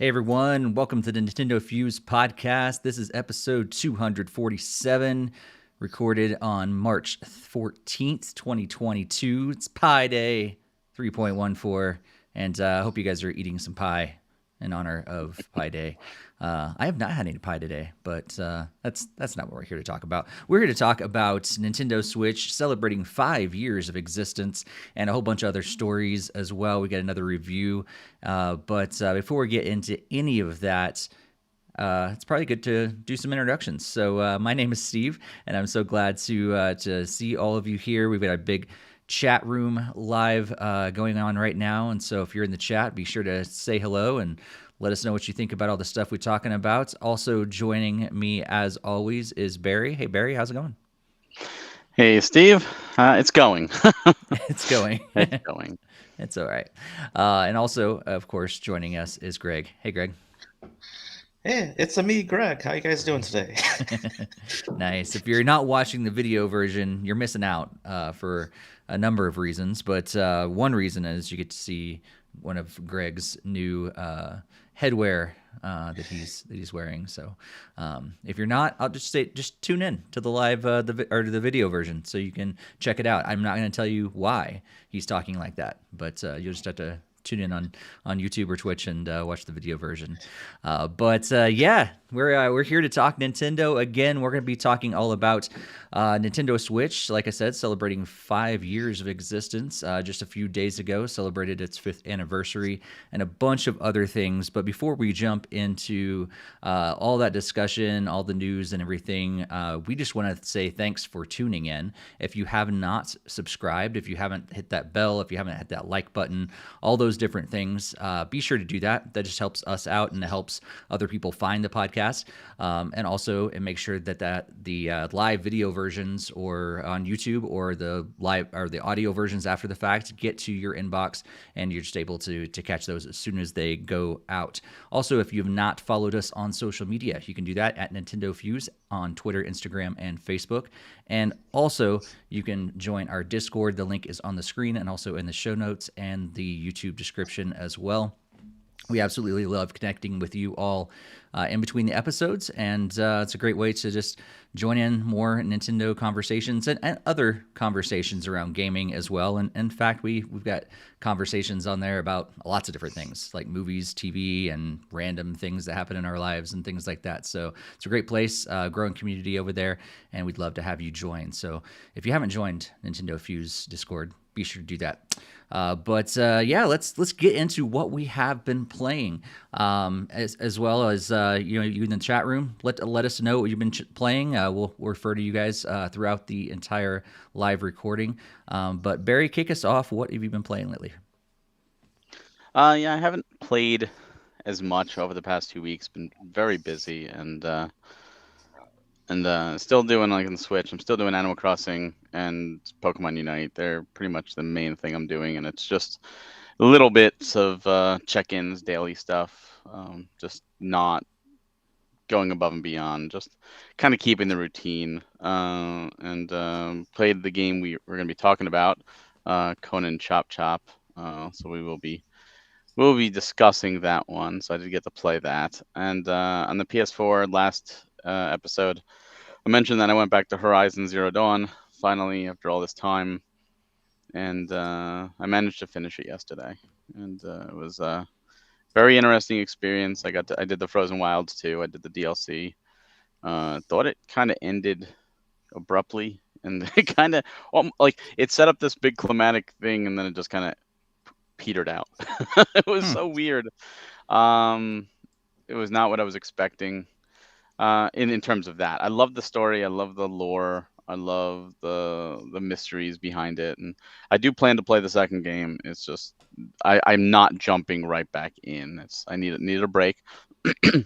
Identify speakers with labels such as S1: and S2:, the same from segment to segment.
S1: everyone, welcome to the Nintendo Fuse podcast. This is episode 247, recorded on March 14th, 2022. It's Pi Day 3.14, and I hope you guys are eating some pie in honor of Pi Day. I have not had any pie today, but that's not what we're here to talk about. We're here to talk about Nintendo Switch celebrating 5 years of existence and a whole bunch of other stories as well. We got another review, but before we get into any of that, it's probably good to do some introductions. So my name is Steve, and I'm so glad to see all of you here. We've got a big chat room live going on right now, and so if you're in the chat, be sure to say hello and let us know what you think about all the stuff we're talking about. Also joining me, as always, is Barry. Hey, Barry, how's it going?
S2: Hey, Steve. It's going.
S1: It's going.
S2: It's going.
S1: It's all right. And also, of course, joining us is Greg. Hey, Greg.
S3: Hey, it's me, Greg. How you guys doing today?
S1: Nice. If you're not watching the video version, you're missing out for a number of reasons. But one reason is you get to see one of Greg's new headwear that he's wearing. So if you're not, I'll just say just tune in to the live or to the video version so you can check it out. I'm not going to tell you why he's talking like that, but you'll just have to tune in on YouTube or Twitch and watch the video version. But yeah, we're here to talk Nintendo again. We're going to be talking all about Nintendo Switch. Like I said, celebrating 5 years of existence. Just a few days ago, celebrated its 5th anniversary and a bunch of other things. But before we jump into all that discussion, all the news and everything, we just want to say thanks for tuning in. If you have not subscribed, if you haven't hit that bell, if you haven't hit that like button, all those different things, be sure to do that. That just helps us out and it helps other people find the podcast. And also it makes sure that the live video versions or on YouTube or the live or the audio versions after the fact get to your inbox and you're just able to catch those as soon as they go out. Also, if you have not followed us on social media, you can do that at Nintendo Fuse on Twitter, Instagram, and Facebook. And also, you can join our Discord. The link is on the screen and also in the show notes and the YouTube description as well. We absolutely love connecting with you all in between the episodes, and it's a great way to just join in more Nintendo conversations and other conversations around gaming as well. And in fact, we've got conversations on there about lots of different things like movies, TV, and random things that happen in our lives and things like that. So it's a great place, growing community over there, and we'd love to have you join. So if you haven't joined Nintendo Fuse Discord, be sure to do that. But let's get into what we have been playing, as well as you in the chat room. Let us know what you've been playing. We'll refer to you guys throughout the entire live recording. But Barry, kick us off. What have you been playing lately?
S2: Yeah, I haven't played as much over the past 2 weeks. Been very busy and still doing like on the Switch. I'm still doing Animal Crossing and Pokemon Unite. They're pretty much the main thing I'm doing, and it's just little bits of check-ins, daily stuff. Just not going above and beyond. Just kind of keeping the routine. And played the game we're going to be talking about, Conan Chop Chop. So we'll be discussing that one. So I did get to play that, and on the PS4 last episode, I mentioned that I went back to Horizon Zero Dawn finally after all this time, and I managed to finish it yesterday, and it was a very interesting experience. I did the Frozen Wilds too. I did the DLC. Thought it kind of ended abruptly, and it kind of like it set up this big climatic thing, and then it just kind of petered out. It was so weird. It was not what I was expecting. In terms of that, I love the story. I love the lore. I love the mysteries behind it, and I do plan to play the second game. It's just I'm not jumping right back in. I need a break,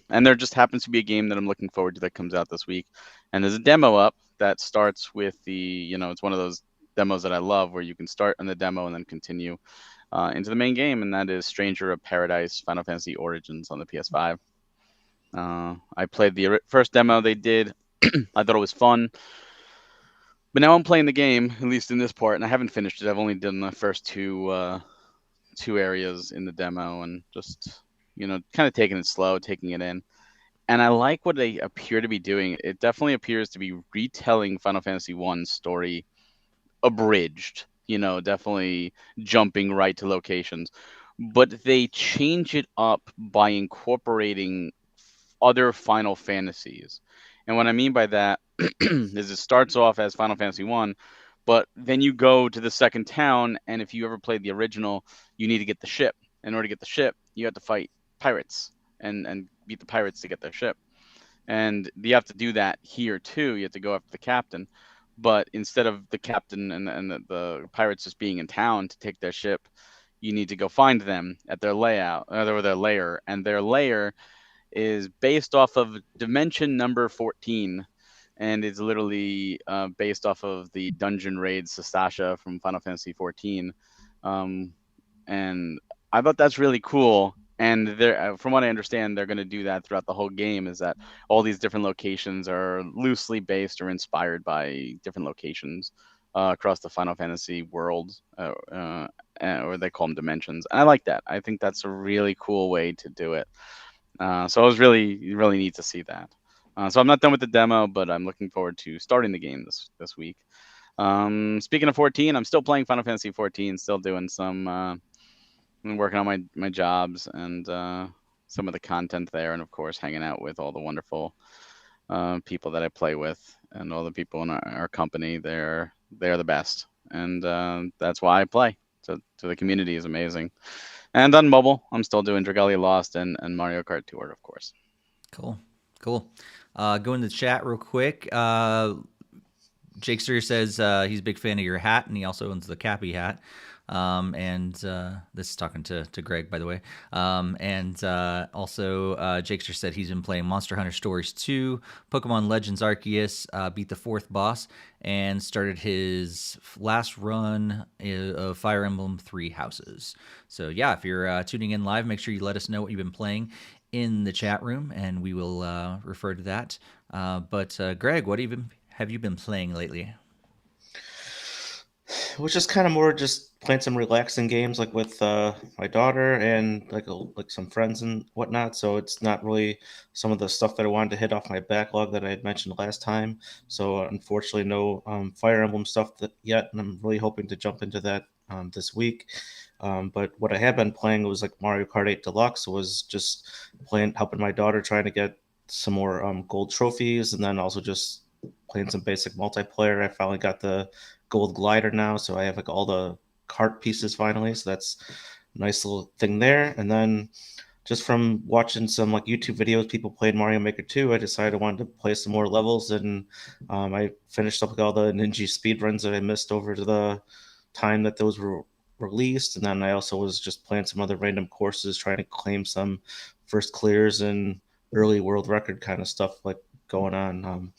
S2: and there just happens to be a game that I'm looking forward to that comes out this week, and there's a demo up that starts with it's one of those demos that I love where you can start on the demo and then continue into the main game, and that is Stranger of Paradise Final Fantasy Origins on the PS5. I played the first demo they did. I thought it was fun. But now I'm playing the game, at least in this part, and I haven't finished it. I've only done the first two areas in the demo, and just kind of taking it slow, taking it in. And I like what they appear to be doing. It definitely appears to be retelling Final Fantasy I's story abridged, definitely jumping right to locations. But they change it up by incorporating other Final Fantasies. And what I mean by that is it starts off as Final Fantasy 1, but then you go to the second town, and if you ever played the original, you need to get the ship. In order to get the ship, you have to fight pirates and beat the pirates to get their ship. And you have to do that here too. You have to go after the captain, but instead of the captain and the pirates just being in town to take their ship, you need to go find them at their layout or their lair, and their lair is based off of Dimension Number 14, and it's literally based off of the dungeon raid Sastasha from Final Fantasy 14. And I thought that's really cool. And from what I understand, they're going to do that throughout the whole game. Is that all these different locations are loosely based or inspired by different locations across the Final Fantasy world, or they call them dimensions. And I like that. I think that's a really cool way to do it. So it was really, really neat to see that. So I'm not done with the demo, but I'm looking forward to starting the game this week. Speaking of 14, I'm still playing Final Fantasy 14, still doing some working on my jobs and some of the content there, and of course hanging out with all the wonderful people that I play with and all the people in our company. They're the best, and that's why I play. So the community is amazing. And on mobile, I'm still doing Dragalia Lost and Mario Kart Tour, of course.
S1: Cool. Go in the chat real quick. Jakester says he's a big fan of your hat, and he also owns the Cappy hat. And this is talking to Greg, by the way. And also Jakester said he's been playing Monster Hunter Stories 2, Pokemon Legends Arceus, beat the 4th boss, and started his last run of Fire Emblem 3 Houses. So yeah, if you're tuning in live, make sure you let us know what you've been playing in the chat room, and we will refer to that. But Greg, what have you been playing lately?
S3: Which is kind of more just playing some relaxing games like with my daughter and like some friends and whatnot. So it's not really some of the stuff that I wanted to hit off my backlog that I had mentioned last time. So unfortunately, no Fire Emblem stuff yet, and I'm really hoping to jump into that this week. But what I have been playing was like Mario Kart 8 Deluxe. Was just helping my daughter trying to get some more gold trophies, and then also just playing some basic multiplayer. I finally got the gold glider now, so I have like all the cart pieces finally. So that's a nice little thing there. And then just from watching some like YouTube videos, people played Mario Maker 2, I decided I wanted to play some more levels, and I finished up with all the Ninja speed runs that I missed over to the time that those were released. And then I also was just playing some other random courses, trying to claim some first clears and early world record kind of stuff like going on.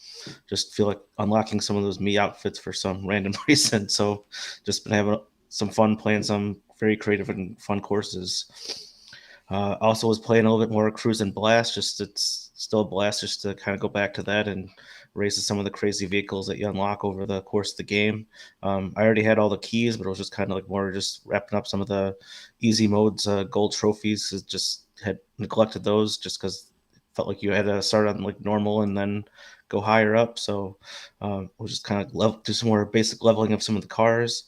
S3: Just feel like unlocking some of those me outfits for some random reason. So just been having some fun playing some very creative and fun courses. Also was playing a little bit more Cruise and Blast. Just it's still a blast just to kind of go back to that and race some of the crazy vehicles that you unlock over the course of the game. I already had all the keys, but it was just kind of like more just wrapping up some of the easy modes, gold trophies. Just had neglected those just because felt like you had to start on like normal and then go higher up. So we'll just kind of do some more basic leveling of some of the cars.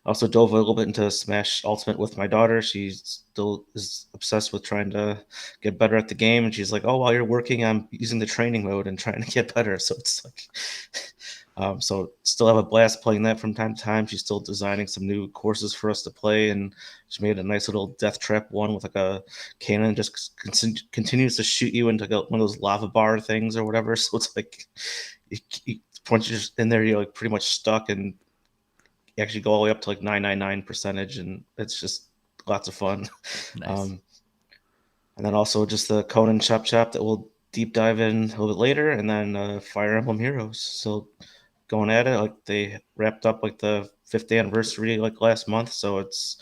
S3: Also dove a little bit into Smash Ultimate with my daughter. She still is obsessed with trying to get better at the game, and she's like, "Oh, while you're working, I'm using the training mode and trying to get better." So it's like, so still have a blast playing that from time to time. She's still designing some new courses for us to play, and she made a nice little death trap one with like a cannon, just continues to shoot you into one of those lava bar things or whatever. So it's like, once you're in there, you're like pretty much stuck, and you actually go all the way up to like 999%, and it's just lots of fun.
S1: Nice.
S3: And then also just the Conan Chop that we'll deep dive in a little bit later, and then Fire Emblem Heroes. So going at it, like they wrapped up like the 5th anniversary like last month, so it's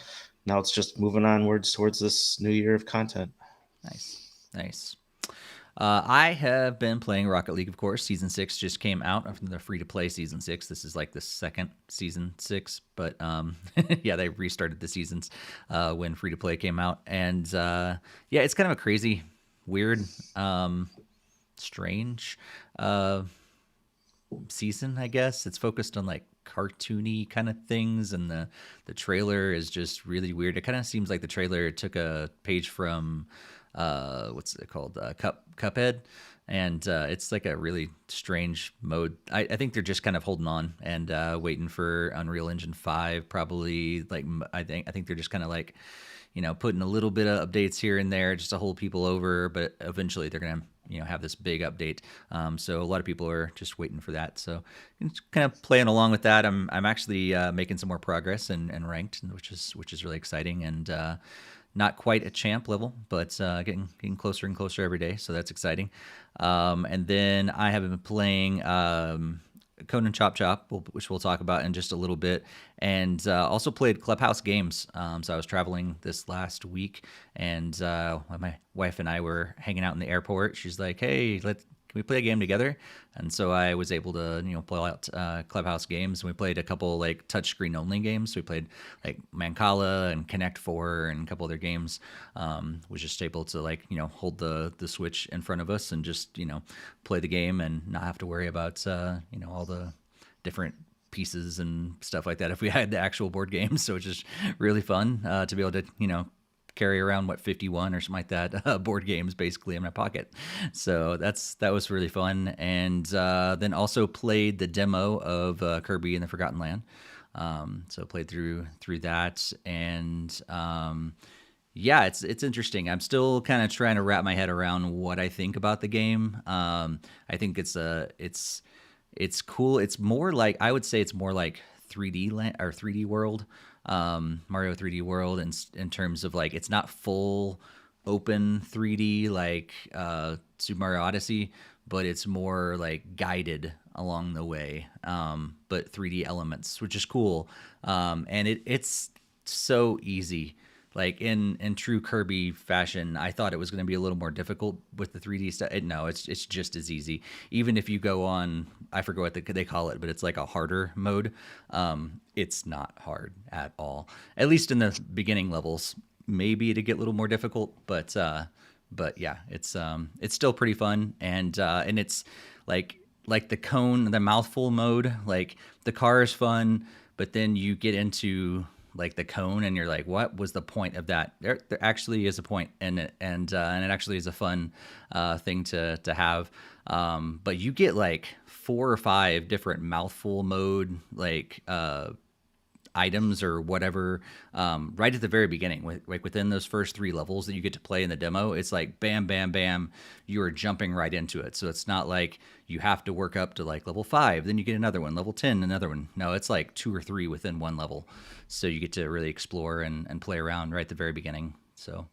S3: just moving onwards towards this new year of content.
S1: Nice. I have been playing Rocket League, of course. Season 6 just came out of the free-to-play Season 6. This is like the second Season 6, but yeah, they restarted the seasons when free-to-play came out. And yeah, it's kind of a crazy, weird, strange season, I guess. It's focused on like cartoony kind of things, and the trailer is just really weird. It kind of seems like the trailer took a page from what's it called, Cuphead, and it's like a really strange mode. I think they're just kind of holding on and waiting for Unreal Engine 5, probably. Like I think they're just kind of like, putting a little bit of updates here and there just to hold people over, but eventually they're gonna have this big update. So a lot of people are just waiting for that. So kind of playing along with that. I'm actually making some more progress and ranked, which is really exciting, and not quite at champ level, but getting closer and closer every day. So that's exciting. And then I have been playing Conan Chop Chop, which we'll talk about in just a little bit, and also played Clubhouse Games. So I was traveling this last week, and my wife and I were hanging out in the airport. She's like, "Hey, can we play a game together?" And so I was able to pull out Clubhouse Games, and we played a couple like touchscreen only games. So we played like Mancala and Connect 4 and a couple other games. Was just able to hold the Switch in front of us and just play the game and not have to worry about all the different pieces and stuff like that if we had the actual board games. So it's just really fun to be able to carry around 51 or something like that board games basically in my pocket. So that was really fun. And then also played the demo of Kirby and the Forgotten Land. So played through that, and yeah, it's interesting. I'm still kind of trying to wrap my head around what I think about the game. I think it's cool. It's more like, I would say it's more like 3D land or 3D World, Mario 3D World, in terms of like, it's not full open 3D like Super Mario Odyssey, but it's more like guided along the way, but 3D elements, which is cool. And it's so easy. Like in true Kirby fashion, I thought it was going to be a little more difficult with the 3D stuff. No, it's just as easy. Even if you go on, I forget what they call it, but it's like a harder mode. It's not hard at all. At least in the beginning levels, maybe it'd get a little more difficult, but yeah, it's still pretty fun, and it's like the cone, the mouthful mode. Like the car is fun, but then you get into like the cone, and you're like, what was the point of that? There actually is a point, and it actually is a fun thing to have. But you get like 4 or 5 different mouthful mode like items or whatever right at the very beginning, like within those first 3 levels that you get to play in the demo. It's like bam, bam, bam, you are jumping right into it. So it's not like you have to work up to like level 5, then you get another one, level 10, another one. No, it's like 2 or 3 within one level. So you get to really explore and play around right at the very beginning. So,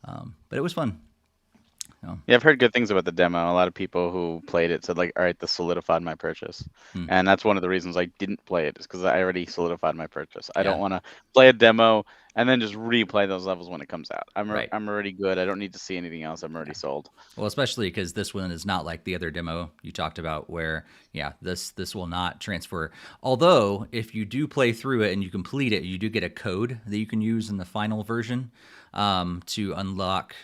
S1: but it was fun.
S2: Yeah, I've heard good things about the demo. A lot of people who played it said like, all right, this solidified my purchase. And that's one of the reasons I didn't play it, is because I already solidified my purchase. I don't want to play a demo and then just replay those levels when it comes out. I'm already good. I don't need to see anything else. I'm already sold.
S1: Well, especially because this one is not like the other demo you talked about, where this will not transfer. Although if you do play through it and you complete it, you do get a code that you can use in the final version to unlock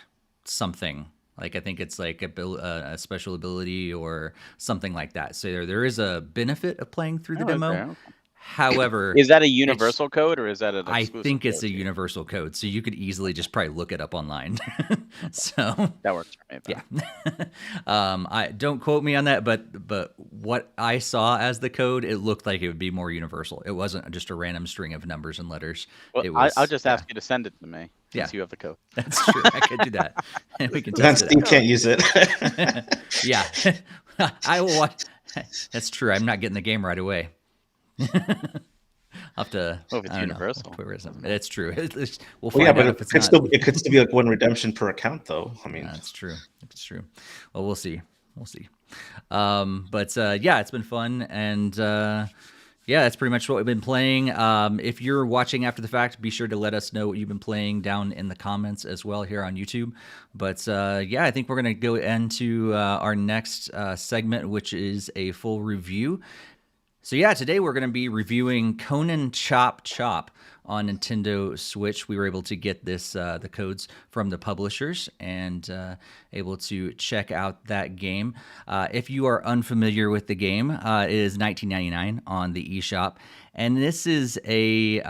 S1: something. Like I think it's like a special ability or something like that. So there is a benefit of playing through the demo.
S2: Okay.
S1: However,
S2: is that a universal code, or is that an exclusive
S1: I think it's
S2: code
S1: a universal code, so you could easily just probably look it up online. So
S2: that works for me.
S1: Yeah. I don't quote me on that, but what I saw as the code, it looked like it would be more universal. It wasn't just a random string of numbers and letters.
S2: Well,
S1: it was,
S2: I'll just ask you to send it to me. Since you have the code.
S1: That's true. I could do that. And we can
S3: Then
S1: test it
S3: Steam
S1: out.
S3: can't use it.
S1: Yeah. I will watch. That's true. I'm not getting the game right away. I'll have to.
S2: Well, if it's universal.
S1: It's true. We'll
S3: Well,
S1: find
S3: but
S1: out if it's
S3: it
S1: not.
S3: could still be like 1 redemption per account, though. I mean,
S1: That's true. It's true. Well, we'll see. But yeah, it's been fun, and Yeah, that's pretty much what we've been playing. If you're watching after the fact, be sure to let us know what you've been playing down in the comments as well here on YouTube. But yeah, I think we're going to go into our next segment, which is a full review. So yeah, today we're going to be reviewing Conan Chop Chop on Nintendo Switch. We were able to get this the codes from the publishers and able to check out that game. If you are unfamiliar with the game, it is $19.99 on the eShop, and this is a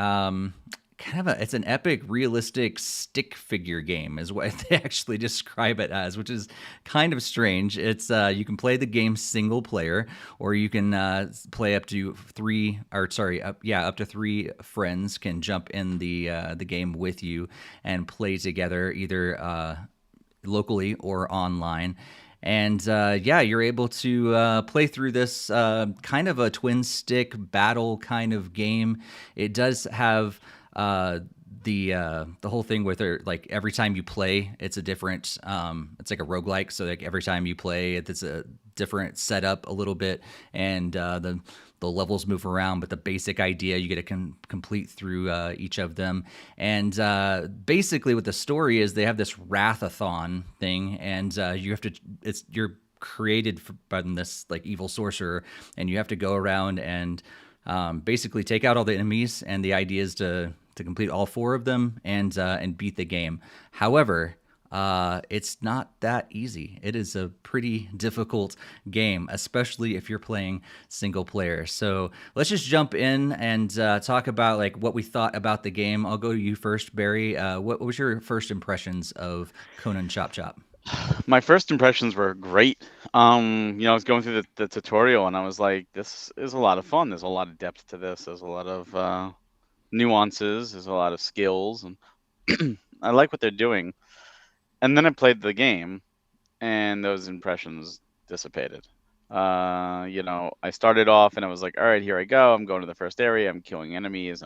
S1: it's an epic realistic stick figure game is what they actually describe it as, which is kind of strange. It's you can play the game single player, or you can play up to up to three friends can jump in the game with you and play together either locally or online. And yeah, you're able to play through this kind of a twin stick battle kind of game. It does have the whole thing with it, like every time you play, it's a different it's like a roguelike. So like every time you play, it's a different setup a little bit, and the levels move around, but the basic idea you get to complete through each of them. And basically, what the story is, they have this Wrathathon thing, and you have to. You're created by this like evil sorcerer, and you have to go around and basically take out all the enemies. And the idea is to complete all four of them and beat the game. However, it's not that easy. It is a pretty difficult game, especially if you're playing single player. So let's just jump in and talk about like what we thought about the game. I'll go to you first, Barry. What was your first impressions of Conan Chop Chop?
S2: My first impressions were great. I was going through the tutorial and I was like, this is a lot of fun. There's a lot of depth to this. There's a lot of nuances. There's a lot of skills, and I like what they're doing. And then I played the game, and those impressions dissipated. I started off and I was like, all right, here I go. I'm going to the first area. I'm killing enemies.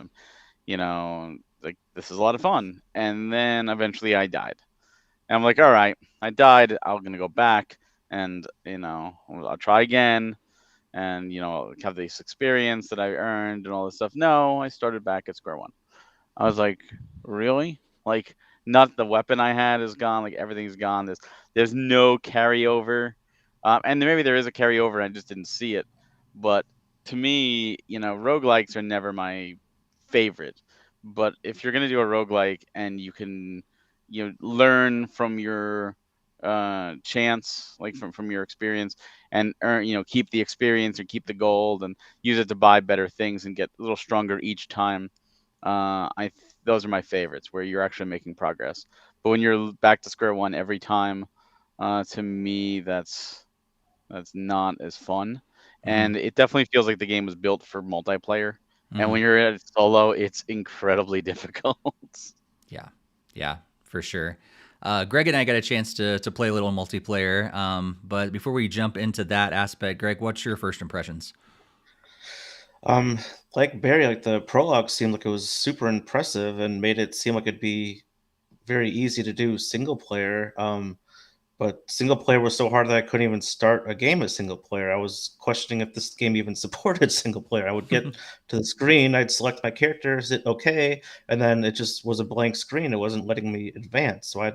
S2: Like, this is a lot of fun. And then eventually I died. And I'm like, all right, I died. I'm going to go back and, I'll try again and, have this experience that I earned and all this stuff. No, I started back at square one. I was like, really? Like, not the weapon I had is gone. Like, everything's gone. There's no carryover. And maybe there is a carryover. I just didn't see it. But to me, roguelikes are never my favorite. But if you're going to do a roguelike and you can, learn from your chance, like from your experience, and earn, keep the experience or keep the gold and use it to buy better things and get a little stronger each time. Those are my favorites, where you're actually making progress. But when you're back to square one every time, to me, that's not as fun. And it definitely feels like the game was built for multiplayer. And when you're at solo, it's incredibly difficult.
S1: Yeah, for sure. Greg and I got a chance to play a little multiplayer. But before we jump into that aspect, Greg, what's your first impressions?
S3: Like Barry, like the prologue seemed like it was super impressive and made it seem like it'd be very easy to do single player. But single player was so hard that I couldn't even start a game as single player. I was questioning if this game even supported single player. I would get to the screen, I'd select my character, is it okay? And then it just was a blank screen. It wasn't letting me advance. So I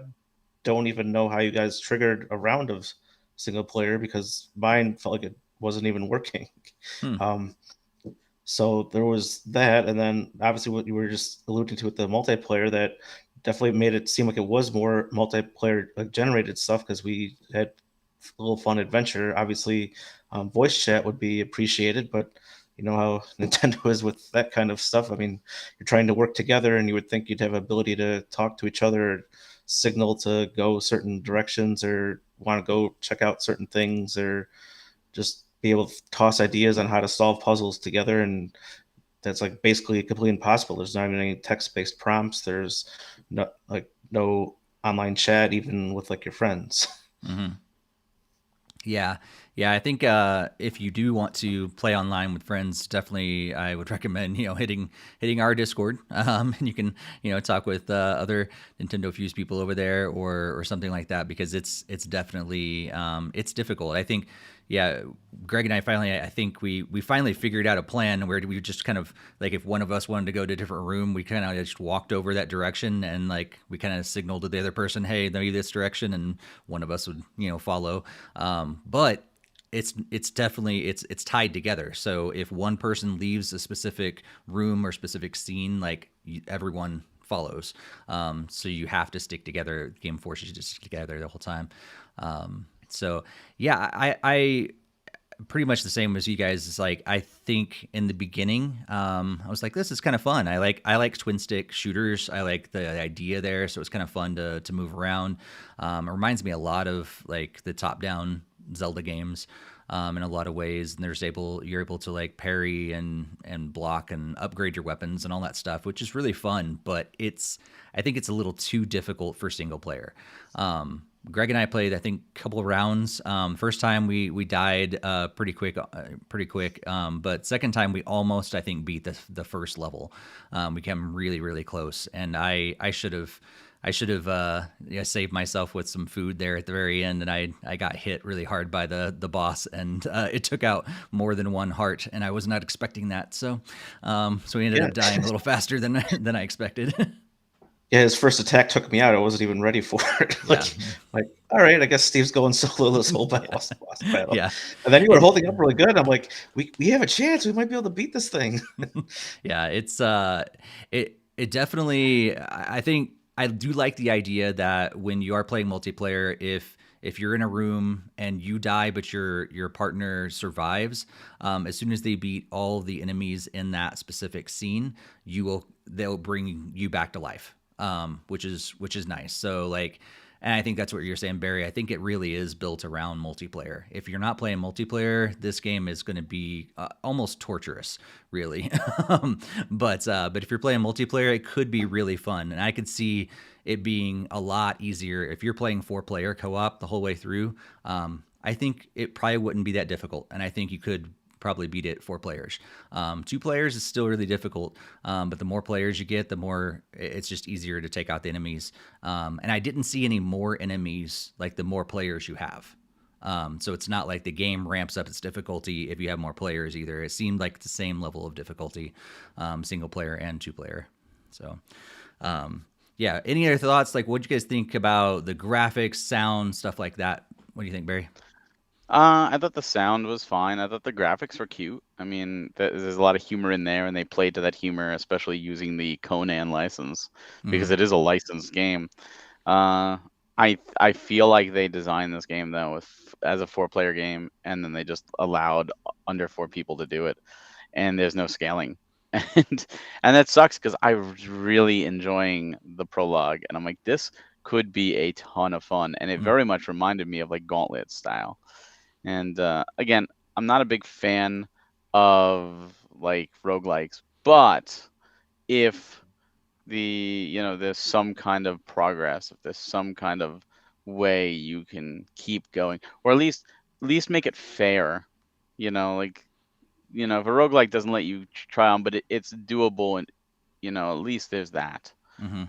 S3: don't even know how you guys triggered a round of single player, because mine felt like it wasn't even working. Um, so there was that, and then obviously what you were just alluding to with the multiplayer, that definitely made it seem like it was more multiplayer generated stuff, because we had a little fun adventure. Obviously, voice chat would be appreciated, but you know how Nintendo is with that kind of stuff. I mean, you're trying to work together, and you would think you'd have ability to talk to each other, or signal to go certain directions, or want to go check out certain things, or just be able to toss ideas on how to solve puzzles together. And that's like basically completely impossible. There's not even any text-based prompts. There's no online chat, even with like your friends.
S1: Yeah, Yeah, I think if you do want to play online with friends, definitely I would recommend hitting our Discord, and you can talk with other Nintendo Fuse people over there or something like that, because it's definitely it's difficult. I think yeah, Greg and I think we finally figured out a plan where we just kind of like, if one of us wanted to go to a different room, we kind of just walked over that direction, and like we kind of signaled to the other person, hey, maybe this direction, and one of us would follow. But it's definitely it's tied together. So if one person leaves a specific room or specific scene, like everyone follows. So you have to stick together. The game forces you to stick together the whole time. So yeah, I pretty much the same as you guys. It's like, I think in the beginning, I was like, this is kind of fun. I like twin stick shooters. I like the idea there, so it's kind of fun to move around. It reminds me a lot of like the top down Zelda games, in a lot of ways. And you're able to like parry and block and upgrade your weapons and all that stuff, which is really fun. But I think it's a little too difficult for single player. Greg and I played, I think, a couple of rounds. First time we died pretty quick. But second time we almost, I think, beat the first level. We came really, really close, and I should have saved myself with some food there at the very end, and I got hit really hard by the boss, and it took out more than one heart, and I was not expecting that. So we ended up dying a little faster than I expected.
S3: Yeah, his first attack took me out. I wasn't even ready for it. like, all right, I guess Steve's going solo this whole boss battle.
S1: Yeah.
S3: And then you were holding up really good. I'm like, we have a chance. We might be able to beat this thing.
S1: Yeah, it's it definitely. I think I do like the idea that when you are playing multiplayer, if you're in a room and you die but your partner survives, as soon as they beat all the enemies in that specific scene, they'll bring you back to life. Which is nice. So like, and I think that's what you're saying, Barry. I think it really is built around multiplayer. If you're not playing multiplayer, this game is going to be almost torturous, really. But if you're playing multiplayer, it could be really fun, and I could see it being a lot easier if you're playing 4-player co-op the whole way through. I think it probably wouldn't be that difficult, and I think you could probably beat it 4 players. 2 players is still really difficult, but the more players you get, the more it's just easier to take out the enemies. And I didn't see any more enemies like the more players you have. So it's not like the game ramps up its difficulty if you have more players either. It seemed like the same level of difficulty, single player and 2-player. So yeah, any other thoughts? Like, what do you guys think about the graphics, sound, stuff like that? What do you think, Barry?
S2: I thought the sound was fine. I thought the graphics were cute. I mean, there's a lot of humor in there, and they played to that humor, especially using the Conan license, because it is a licensed game. I feel like they designed this game though as a 4-player game, and then they just allowed under 4 people to do it, and there's no scaling, and that sucks because I was really enjoying the prologue, and I'm like, this could be a ton of fun, and it very much reminded me of like Gauntlet style. And again, I'm not a big fan of like roguelikes, but if there's some kind of progress, if there's some kind of way you can keep going, or at least make it fair, like if a roguelike doesn't let you try on, but it's doable, and at least there's that.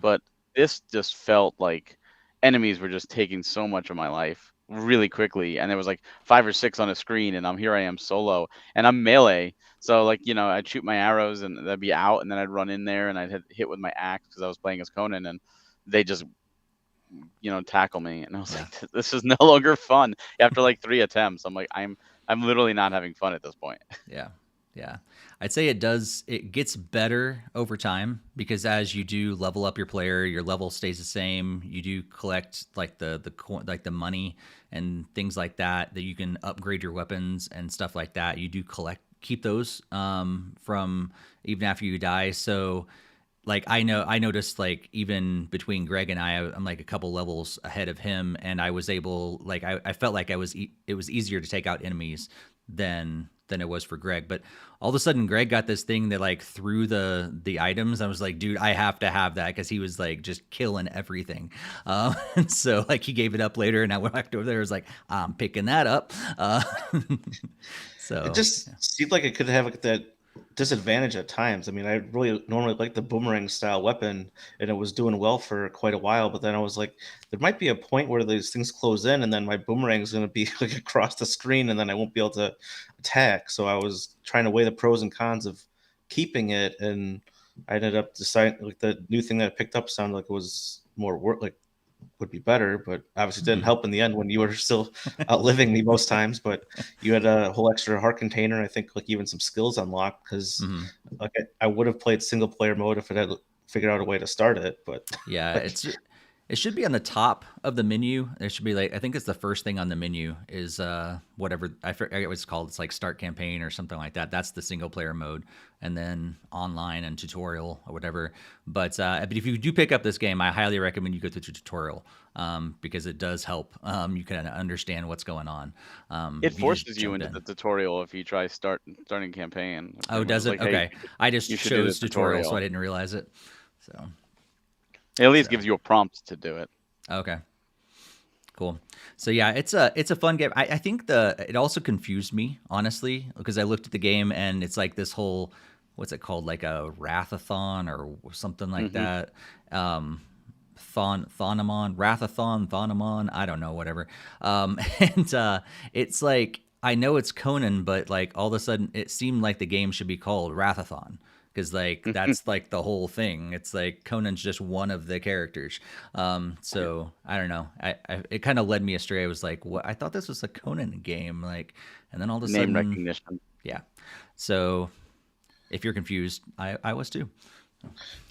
S2: But this just felt like enemies were just taking so much of my life really quickly, and there was like 5 or 6 on a screen, and here I am solo, and I'm melee, so like I'd shoot my arrows and they'd be out, and then I'd run in there and I'd hit with my axe because I was playing as Conan, and they just tackle me, and I was like, this is no longer fun after like 3 attempts. I'm like, I'm literally not having fun at this point.
S1: Yeah. I'd say it gets better over time, because as you do level up your player, your level stays the same. You do collect like the money and things like that you can upgrade your weapons and stuff like that. You do keep those from even after you die. So like I noticed like even between Greg and I'm like a couple levels ahead of him, and I was able, like I felt like it was easier to take out enemies than it was for Greg. But all of a sudden, Greg got this thing that like threw the items. I was like, dude, I have to have that because he was like just killing everything. And so like he gave it up later, and I went back over there. I was like, I'm picking that up. So
S3: It just seemed like it could have like that disadvantage at times. I mean, I really normally like the boomerang style weapon, and it was doing well for quite a while. But then I was like, there might be a point where these things close in, and then my boomerang is going to be like across the screen, and then I won't be able to attack. So I was trying to weigh the pros and cons of keeping it, and I ended up deciding like the new thing that I picked up sounded like it was more work, like would be better, but obviously didn't help in the end when you were still outliving me most times. But you had a whole extra heart container, and I think like even some skills unlocked because like I would have played single player mode if it had figured out a way to start it. But
S1: yeah,
S3: like,
S1: it should be on the top of the menu. There should be like I think it's the first thing on the menu is whatever I forget what it's called. It's like start campaign or something like that. That's the single player mode, and then online and tutorial or whatever. But if you do pick up this game, I highly recommend you go through the tutorial because it does help. You can understand what's going on.
S2: It
S1: if you just
S2: forces you
S1: jump
S2: into
S1: in.
S2: the tutorial if you try starting campaign.
S1: Oh,
S2: Pretty much
S1: does it?
S2: like, hey,
S1: Okay, I just
S2: you should do
S1: chose
S2: the
S1: tutorial, so
S2: tutorial.
S1: I didn't realize it. So
S2: It at least
S1: so
S2: gives you a prompt to do it.
S1: okay. Cool. So yeah, it's a fun game. I think it also confused me honestly because I looked at the game and it's like this whole what's it called like a Wrathathon or something like
S2: Hmm.
S1: that. Rathathon, I don't know, whatever. And it's like I know it's Conan, but like all of a sudden it seemed like the game should be called Wrathathon because like that's like the whole thing. It's like Conan's just one of the characters. So I don't know. It kind of led me astray. I was like, what? I thought this was a Conan game, like, and then all of a
S2: Name
S1: sudden,
S2: recognition.
S1: yeah. So if you're confused, I was too.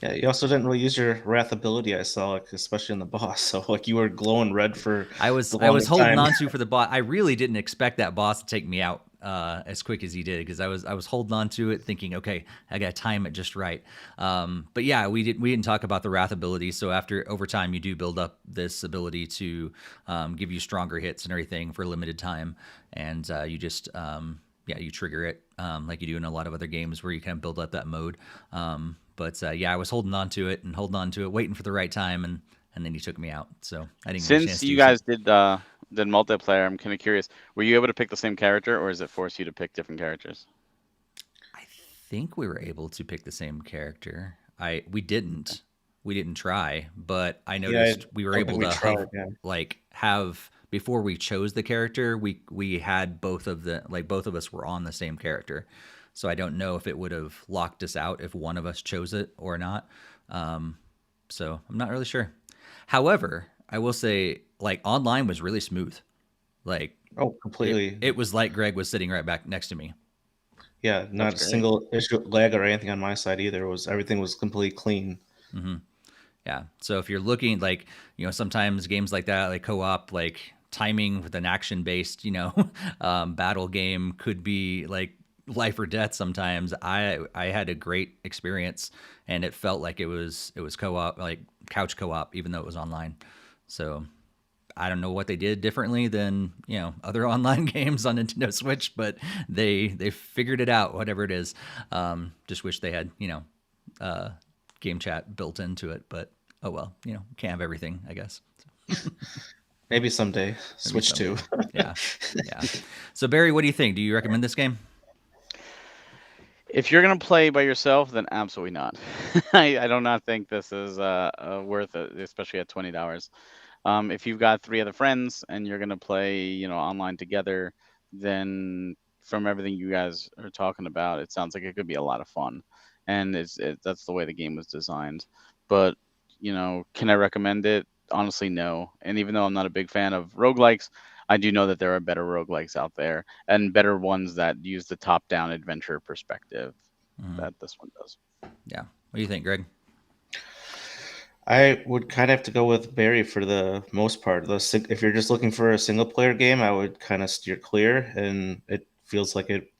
S3: yeah, you also didn't really use your wrath ability. I saw, like especially in the boss. So like you were glowing red for the
S1: I was
S3: longest
S1: holding
S3: time.
S1: on to for the boss. I really didn't expect that boss to take me out as quick as he did because I was holding on to it, thinking, okay, I got to time it just right. But yeah, we didn't talk about the wrath ability. So over time, you do build up this ability to give you stronger hits and everything for a limited time, and you just yeah, you trigger it like you do in a lot of other games where you kind of build up that mode. But yeah, I was holding on to it and holding on to it, waiting for the right time, and then he took me out. So I didn't get a chance
S2: Since
S1: to
S2: you
S1: use it.
S2: guys did multiplayer, I'm kind of curious. Were you able to pick the same character, or does it force you to pick different characters?
S1: I think we were able to pick the same character. We didn't try, but I
S3: Yeah, I
S1: noticed we were
S3: don't
S1: able
S3: think we
S1: to
S3: tried. Yeah.
S1: have before we chose the character, we had both of us were on the same character. So I don't know if it would have locked us out if one of us chose it or not. So I'm not really sure. However, I will say like online was really smooth. Like
S3: Oh, completely.
S1: it was like Greg was sitting right back next to me.
S3: Yeah,
S2: That's
S3: not a
S2: great.
S3: single issue lag or anything on my side either. It was everything was completely clean.
S1: Yeah. So if you're looking like, sometimes games like that, like co-op, like timing with an action-based, battle game could be like life or death sometimes. I had a great experience and it felt like it was co-op, like couch co-op, even though it was online. So I don't know what they did differently than, other online games on Nintendo Switch, but they figured it out, whatever it is. Just wish they had, uh, game chat built into it, but oh well, can't have everything, I guess.
S3: Maybe someday
S1: Maybe
S3: Switch 2.
S1: someday. Yeah, yeah. So Barry, what do you think? Do you recommend this game?
S2: If you're gonna play by yourself, then absolutely not. I do not think this is worth it, especially at $20. If you've got 3 other friends and you're gonna play, online together, then from everything you guys are talking about, it sounds like it could be a lot of fun, and that's the way the game was designed. But can I recommend it? Honestly, no. And even though I'm not a big fan of roguelikes, I do know that there are better roguelikes out there and better ones that use the top-down adventure perspective
S1: Mhm.
S2: that this one does.
S1: Yeah. What do you think, Greg?
S3: I would kind of have to go with Barry for the most part. If you're just looking for a single player game, I would kind of steer clear, and it feels like it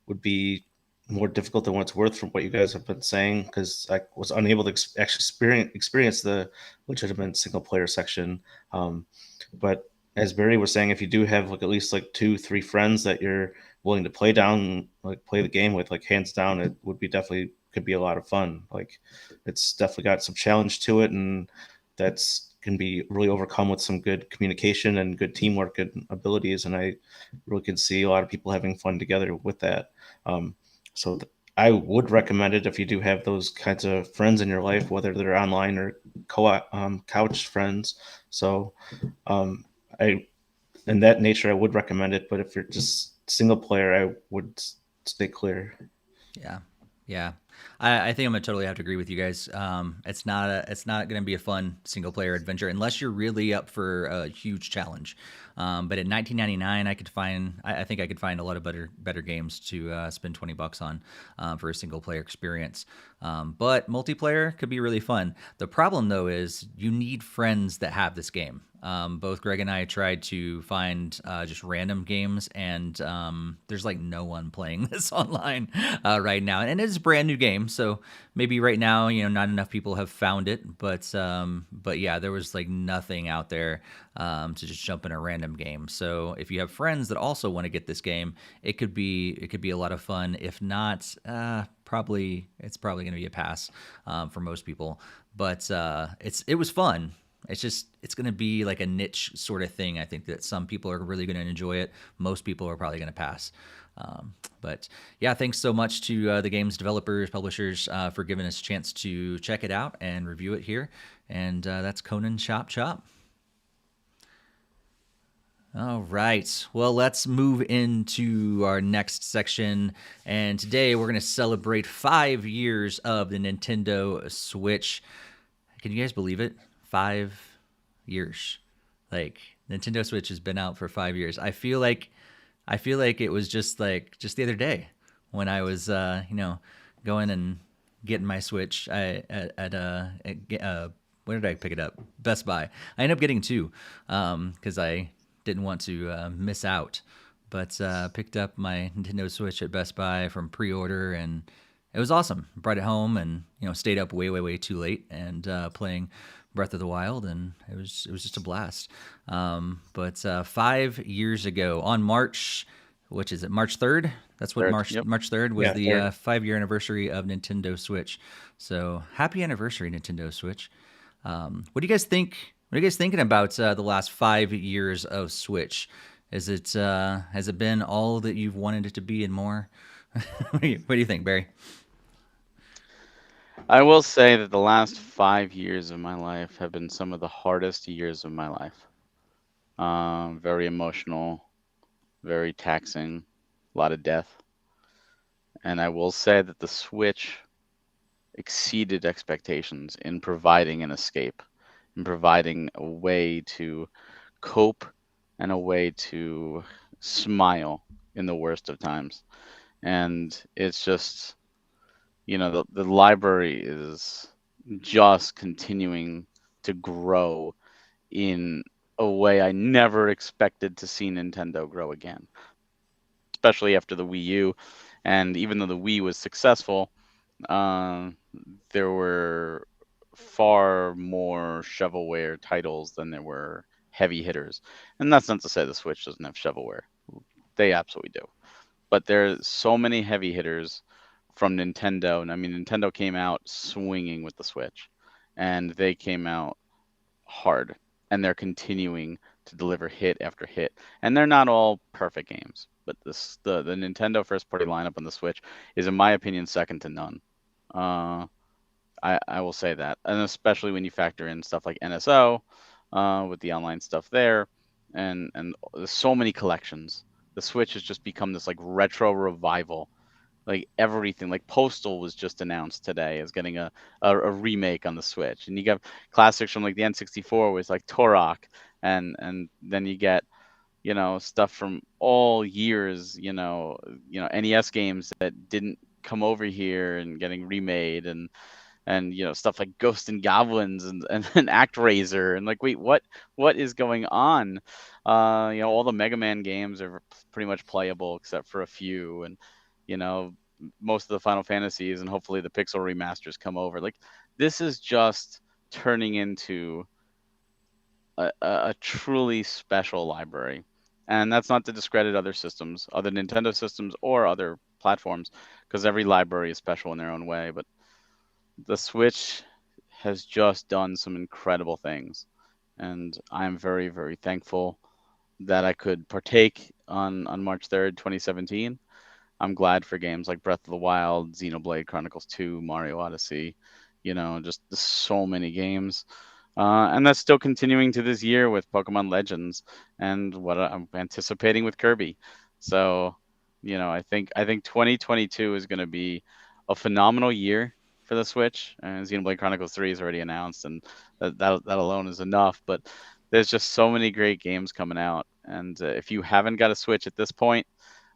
S3: would be more difficult than what it's worth from what you guys have been saying because I was unable to actually experience the legitimate single player section. But as Barry was saying, if you do have like at least like 2, 3 friends that you're willing to play the game with, like hands down, it would be definitely could be a lot of fun. Like it's definitely got some challenge to it, and that's can be really overcome with some good communication and good teamwork and abilities. And I really can see a lot of people having fun together with that. Um, so I would recommend it if you do have those kinds of friends in your life, whether they're online or couch friends. So um, I in that nature, I would recommend it. But if you're just single player, I would stay clear.
S1: Yeah, yeah. I think I'm gonna totally have to agree with you guys. It's not gonna be a fun single player adventure unless you're really up for a huge challenge. But at 19.99, I think I could find a lot of better games to spend $20 on for a single player experience. But multiplayer could be really fun. The problem though is you need friends that have this game. Both Greg and I tried to find just random games, and there's like no one playing this online right now. And it's a brand new game, so maybe right now, not enough people have found it. But yeah, there was like nothing out there to just jump in a random game. So if you have friends that also want to get this game, it could be a lot of fun. If not, it's probably going to be a pass for most people. But it was fun. It's going to be like a niche sort of thing. I think that some people are really going to enjoy it. Most people are probably going to pass. But yeah, thanks so much to the game's developers, publishers for giving us a chance to check it out and review it here. And that's Conan Chop Chop. All right. Well, let's move into our next section. And today we're going to celebrate 5 years of the Nintendo Switch. Can you guys believe it? 5 years. Like Nintendo Switch has been out for 5 years. I feel like it was just the other day when I was going and getting my Switch where did I pick it up? Best Buy. I ended up getting 2 because I didn't want to miss out. But picked up my Nintendo Switch at Best Buy from pre-order, and it was awesome. Brought it home and stayed up way too late and playing Breath of the Wild, and it was just a blast. But 5 years ago, on March, which is it, March 3rd? That's what
S2: Third,
S1: March
S2: yep.
S1: March 3rd was,
S3: Yeah,
S1: the
S3: 3rd.
S1: 5-year anniversary of Nintendo Switch. So happy anniversary, Nintendo Switch. What do you guys think? What are you guys thinking about the last 5 years of Switch? Has it been all that you've wanted it to be and more? What do you think, Barry?
S2: I will say that the last 5 years of my life have been some of the hardest years of my life. Very emotional, very taxing, a lot of death. And I will say that the Switch exceeded expectations in providing an escape, in providing a way to cope and a way to smile in the worst of times. And it's just, the library is just continuing to grow in a way I never expected to see Nintendo grow again, especially after the Wii U. And even though the Wii was successful, there were far more shovelware titles than there were heavy hitters. And that's not to say the Switch doesn't have shovelware. They absolutely do. But there's so many heavy hitters from Nintendo. And I mean, Nintendo came out swinging with the Switch, and they came out hard, and they're continuing to deliver hit after hit. And they're not all perfect games, but the Nintendo first party lineup on the Switch is, in my opinion, second to none. I will say that, and especially when you factor in stuff like NSO, with the online stuff there, and there's so many collections. The Switch has just become this like retro revival. Like everything, like Postal was just announced today as getting a remake on the Switch, and you got classics from like the N64 with like Turok, and then you get stuff from all years, NES games that didn't come over here and getting remade, and stuff like Ghost and Goblins and ActRaiser, and like, wait, what is going on? All the Mega Man games are pretty much playable except for a few, and most of the Final Fantasies, and hopefully the Pixel remasters come over. Like, this is just turning into a truly special library. And that's not to discredit other systems, other Nintendo systems or other platforms, because every library is special in their own way. But the Switch has just done some incredible things, and I'm very, very thankful that I could partake on March 3rd, 2017. I'm glad for games like Breath of the Wild, Xenoblade Chronicles 2, Mario Odyssey, just so many games. And that's still continuing to this year with Pokemon Legends and what I'm anticipating with Kirby. So, I think 2022 is going to be a phenomenal year for the Switch. And Xenoblade Chronicles 3 is already announced, and that alone is enough. But there's just so many great games coming out, and if you haven't got a Switch at this point,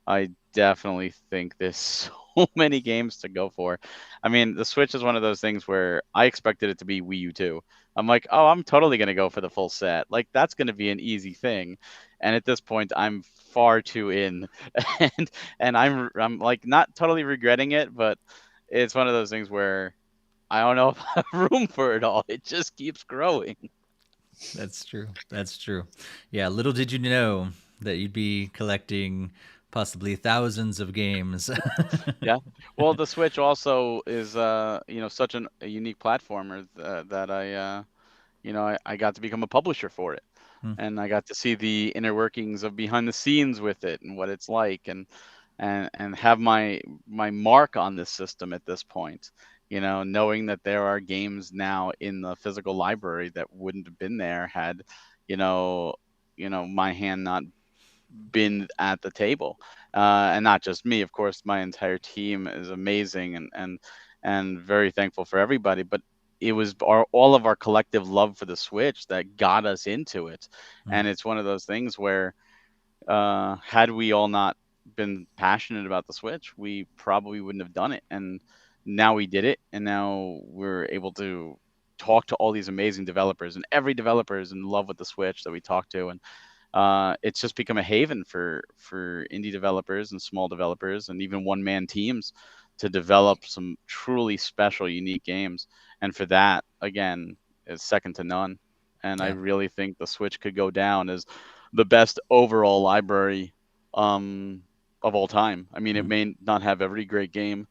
S2: I definitely think there's so many games to go for. I mean, the Switch is one of those things where I expected it to be Wii U too. I'm like, oh, I'm totally gonna go for the full set. Like that's gonna be an easy thing. And at this point, I'm far too in, and I'm like not totally regretting it, but it's one of those things where I don't know if I have room for it all. It just keeps growing.
S1: That's true. That's true. Yeah, little did you know that you'd be collecting possibly thousands of games.
S2: Yeah. Well, the Switch also is, such a unique platformer that I got to become a publisher for it,
S1: Hmm.
S2: and I got to see the inner workings of behind the scenes with it and what it's like, and have my mark on this system at this point. Knowing that there are games now in the physical library that wouldn't have been there had, you know, my hand not been at the table, and not just me. Of course, my entire team is amazing, and very thankful for everybody. But it was all of our collective love for the Switch that got us into it,
S1: Hmm.
S2: and it's one of those things where had we all not been passionate about the Switch, we probably wouldn't have done it. And now we did it, and now we're able to talk to all these amazing developers, and every developer is in love with the Switch that we talk to, and it's just become a haven for indie developers and small developers and even one man teams to develop some truly special, unique games. And for that, again, is second to none. And I
S1: Yeah.
S2: really think the Switch could go down as the best overall library um, of all time. I mean, it
S1: Hmm.
S2: may not have every great game,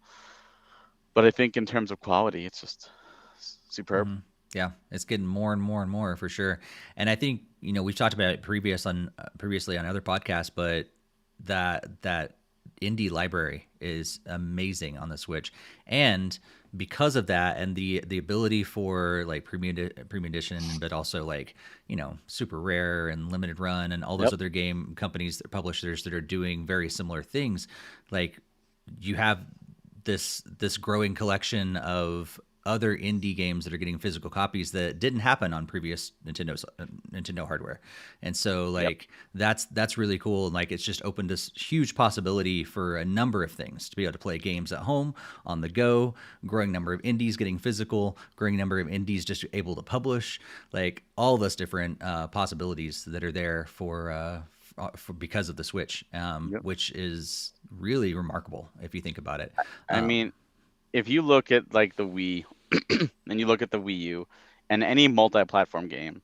S2: but I think in terms of quality, it's just superb.
S1: Hmm. Yeah, it's getting more and more and more for sure. And I think we've talked about it previously on other podcasts, but that indie library is amazing on the Switch, and because of that, and the ability for like premium edition, but also like super rare and limited run, and all those
S2: Yep.
S1: other game companies, publishers that are doing very similar things, like you have this growing collection of other indie games that are getting physical copies that didn't happen on previous Nintendo hardware. And so
S2: Yep.
S1: like that's really cool, and like it's just opened this huge possibility for a number of things to be able to play games at home, on the go, growing number of indies getting physical, growing number of indies just able to publish, like all those different possibilities that are there for because of the Switch,
S2: Yep.
S1: which is really remarkable if you think about it.
S2: I
S1: Um,
S2: mean, if you look at like the Wii and you look at the Wii U and any multi-platform game,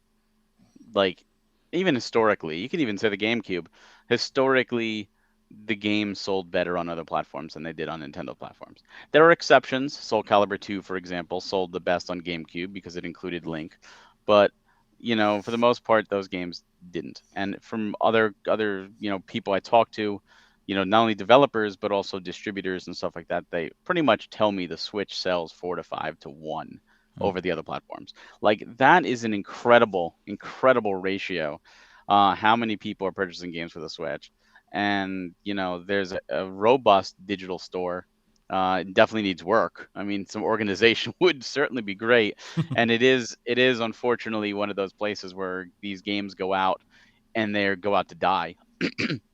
S2: like even historically, you could even say the GameCube, historically the game sold better on other platforms than they did on Nintendo platforms. There are exceptions. Soul Calibur 2, for example, sold the best on GameCube because it included Link, but for the most part, those games didn't. And from other people I talk to, not only developers but also distributors and stuff like that, they pretty much tell me the Switch sells 4 to 5 to 1
S1: hmm,
S2: over the other platforms. Like that is an incredible, incredible ratio. How many people are purchasing games for the Switch? And there's a robust digital store. It definitely needs work. I mean, some organization would certainly be great, and it is unfortunately one of those places where these games go out and they go out to die.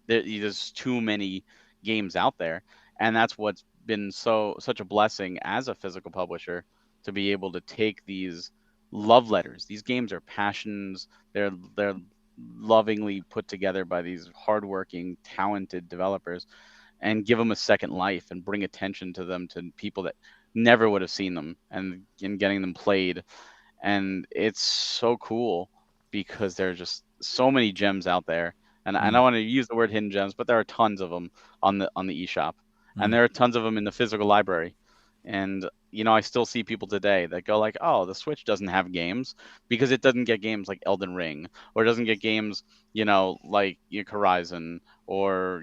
S2: There's too many games out there, and that's what's been such a blessing as a physical publisher to be able to take these love letters. These games are passions. They're lovingly put together by these hardworking, talented developers, and give them a second life and bring attention to them to people that never would have seen them, and getting them played. And it's so cool because there's just so many gems out there, And I don't want to use the word hidden gems, but there are tons of them on the eShop, and
S1: Mm.
S2: there are tons of them in the physical library. And I still see people today that go like, "Oh, the Switch doesn't have games because it doesn't get games like Elden Ring, or it doesn't get games, like Horizon, or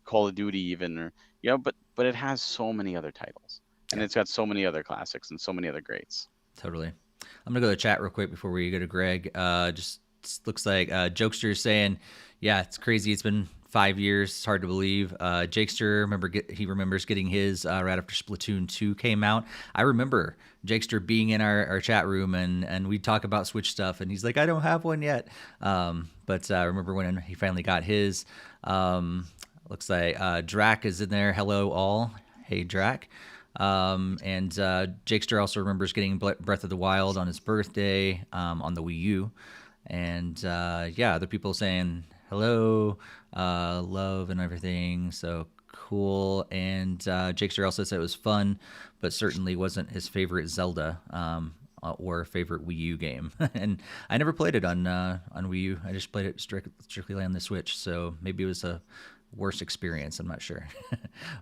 S2: Call of Duty even, or but it has so many other titles, and
S1: Yeah,
S2: it's got so many other classics and so many other greats."
S1: totally. I'm gonna go to the chat real quick before we go to Greg. Just looks like Jokester is saying, "Yeah, it's crazy. It's been 5 years. It's hard to believe." Jakester he remembers getting his right after Splatoon 2 came out. I remember Jakester being in our chat room and we'd talk about Switch stuff, and he's like, "I don't have one yet." But I remember when he finally got his. Looks like Drac is in there. Hello all. Hey Drac. And Jakester also remembers getting Breath of the Wild on his birthday on the Wii U. And yeah, other people saying hello, love, and everything. So cool. And Jakester also said it was fun, but certainly wasn't his favorite Zelda or favorite Wii U game. And I never played it on Wii U. I just played it strictly on the Switch. So maybe it was a worse experience. I'm not sure.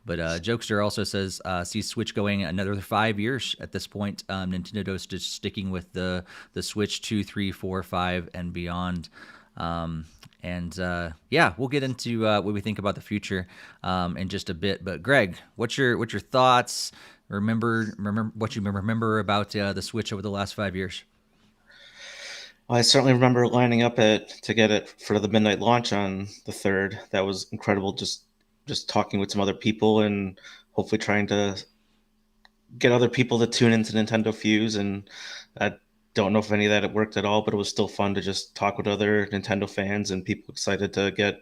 S1: But Jokester also says, see Switch going another 5 years at this point. Nintendo's just sticking with the Switch 2, 3, 4, 5, and beyond. And yeah, we'll get into what we think about the future in just a bit. But Greg, what's your thoughts? Remember what you remember about the Switch over the last 5 years?
S3: I certainly remember lining up to get it for the midnight launch on the 3rd. That was incredible. Just talking with some other people and hopefully trying to get other people to tune into Nintendo Fuse. And I don't know if any of that it worked at all, but it was still fun to just talk with other Nintendo fans and people excited to get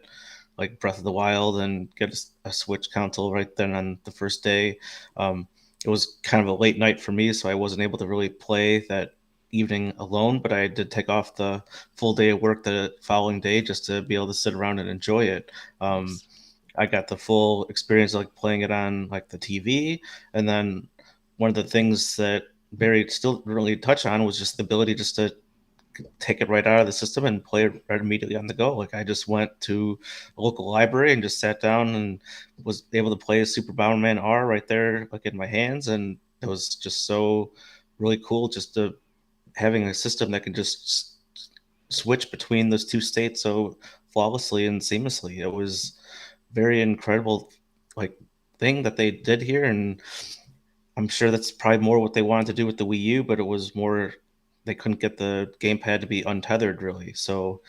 S3: like Breath of the Wild and get a Switch console right then on the first day. It was kind of a late night for me, so I wasn't able to really play that evening alone, but I did take off the full day of work the following day just to be able to sit around and enjoy it.
S1: Nice.
S3: I got the full experience, like playing it on like the TV, and then one of the things that Barry still didn't really touch on was just the ability just to take it right out of the system and play it right immediately on the go. Like I just went to a local library and just sat down and was able to play Super Bomberman R right there, like in my hands, and it was just so really cool just to having a system that can just switch between those two states so flawlessly and seamlessly. It was very incredible, like thing that they did here, and I'm sure that's probably more what they wanted to do with the Wii U, but it was more they couldn't get the gamepad to be untethered really. So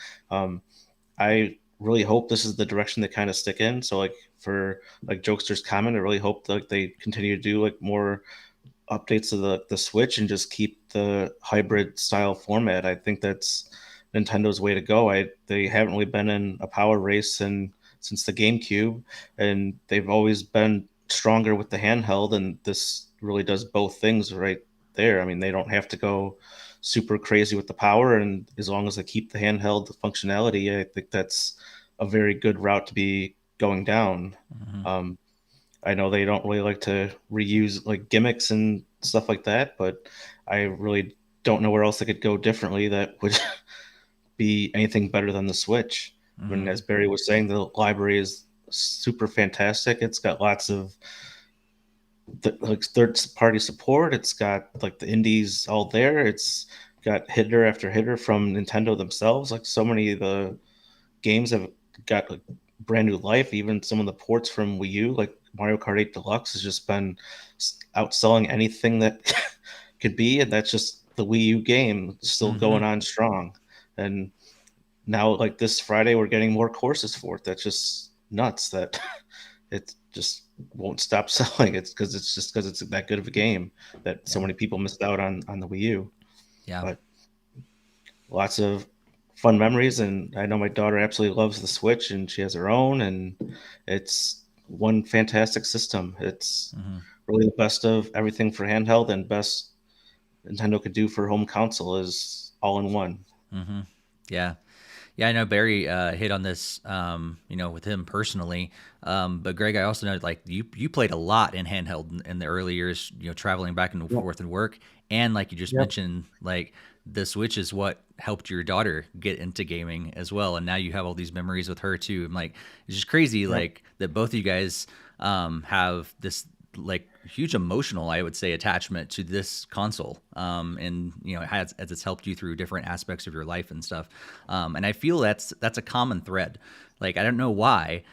S3: I really hope this is the direction they kind of stick in. So like for like Jokester's comment, I really hope that they continue to do like more updates to the Switch and just keep the hybrid style format. I think that's Nintendo's way to go. They haven't really been in a power race since the GameCube, and they've always been stronger with the handheld, and this really does both things right there. I mean, they don't have to go super crazy with the power, and as long as they keep the handheld functionality, I think that's a very good route to be going down.
S1: Mm-hmm.
S3: I know they don't really like to reuse like gimmicks and stuff like that, but I really don't know where else they could go differently that would be anything better than the Switch.
S1: Mm-hmm.
S3: When, as Barry was saying, the library is super fantastic. It's got lots of like third-party support. It's got like the indies all there. It's got hitter after hitter from Nintendo themselves. Like so many of the games have got like brand new life. Even some of the ports from Wii U, like Mario Kart 8 Deluxe, has just been outselling anything that could be, and that's just the Wii U game still
S1: Mm-hmm.
S3: going on strong. And now, like this Friday, we're getting more courses for it. That's just nuts. That it just won't stop selling. It's because it's that good of a game that so
S1: Yeah.
S3: many people missed out on the Wii U.
S1: Yeah.
S3: But lots of fun memories, and I know my daughter absolutely loves the Switch, and she has her own, and it's one fantastic system. It's
S1: Mm-hmm.
S3: really the best of everything for handheld, and best Nintendo could do for home console is all in one.
S1: Mm-hmm. Yeah. Yeah, I know Barry hit on this, with him personally. But Greg, I also know like you played a lot in handheld in the early years, traveling back and
S3: Yep.
S1: forth and work, and like you just
S3: Yep.
S1: mentioned, like the Switch is what helped your daughter get into gaming as well, and now you have all these memories with her too. I'm like, it's just crazy,
S3: Yep.
S1: like that both of you guys have this like huge emotional, I would say, attachment to this console, and you know, it has, as it's helped you through different aspects of your life and stuff, and I feel that's a common thread. Like, I don't know why.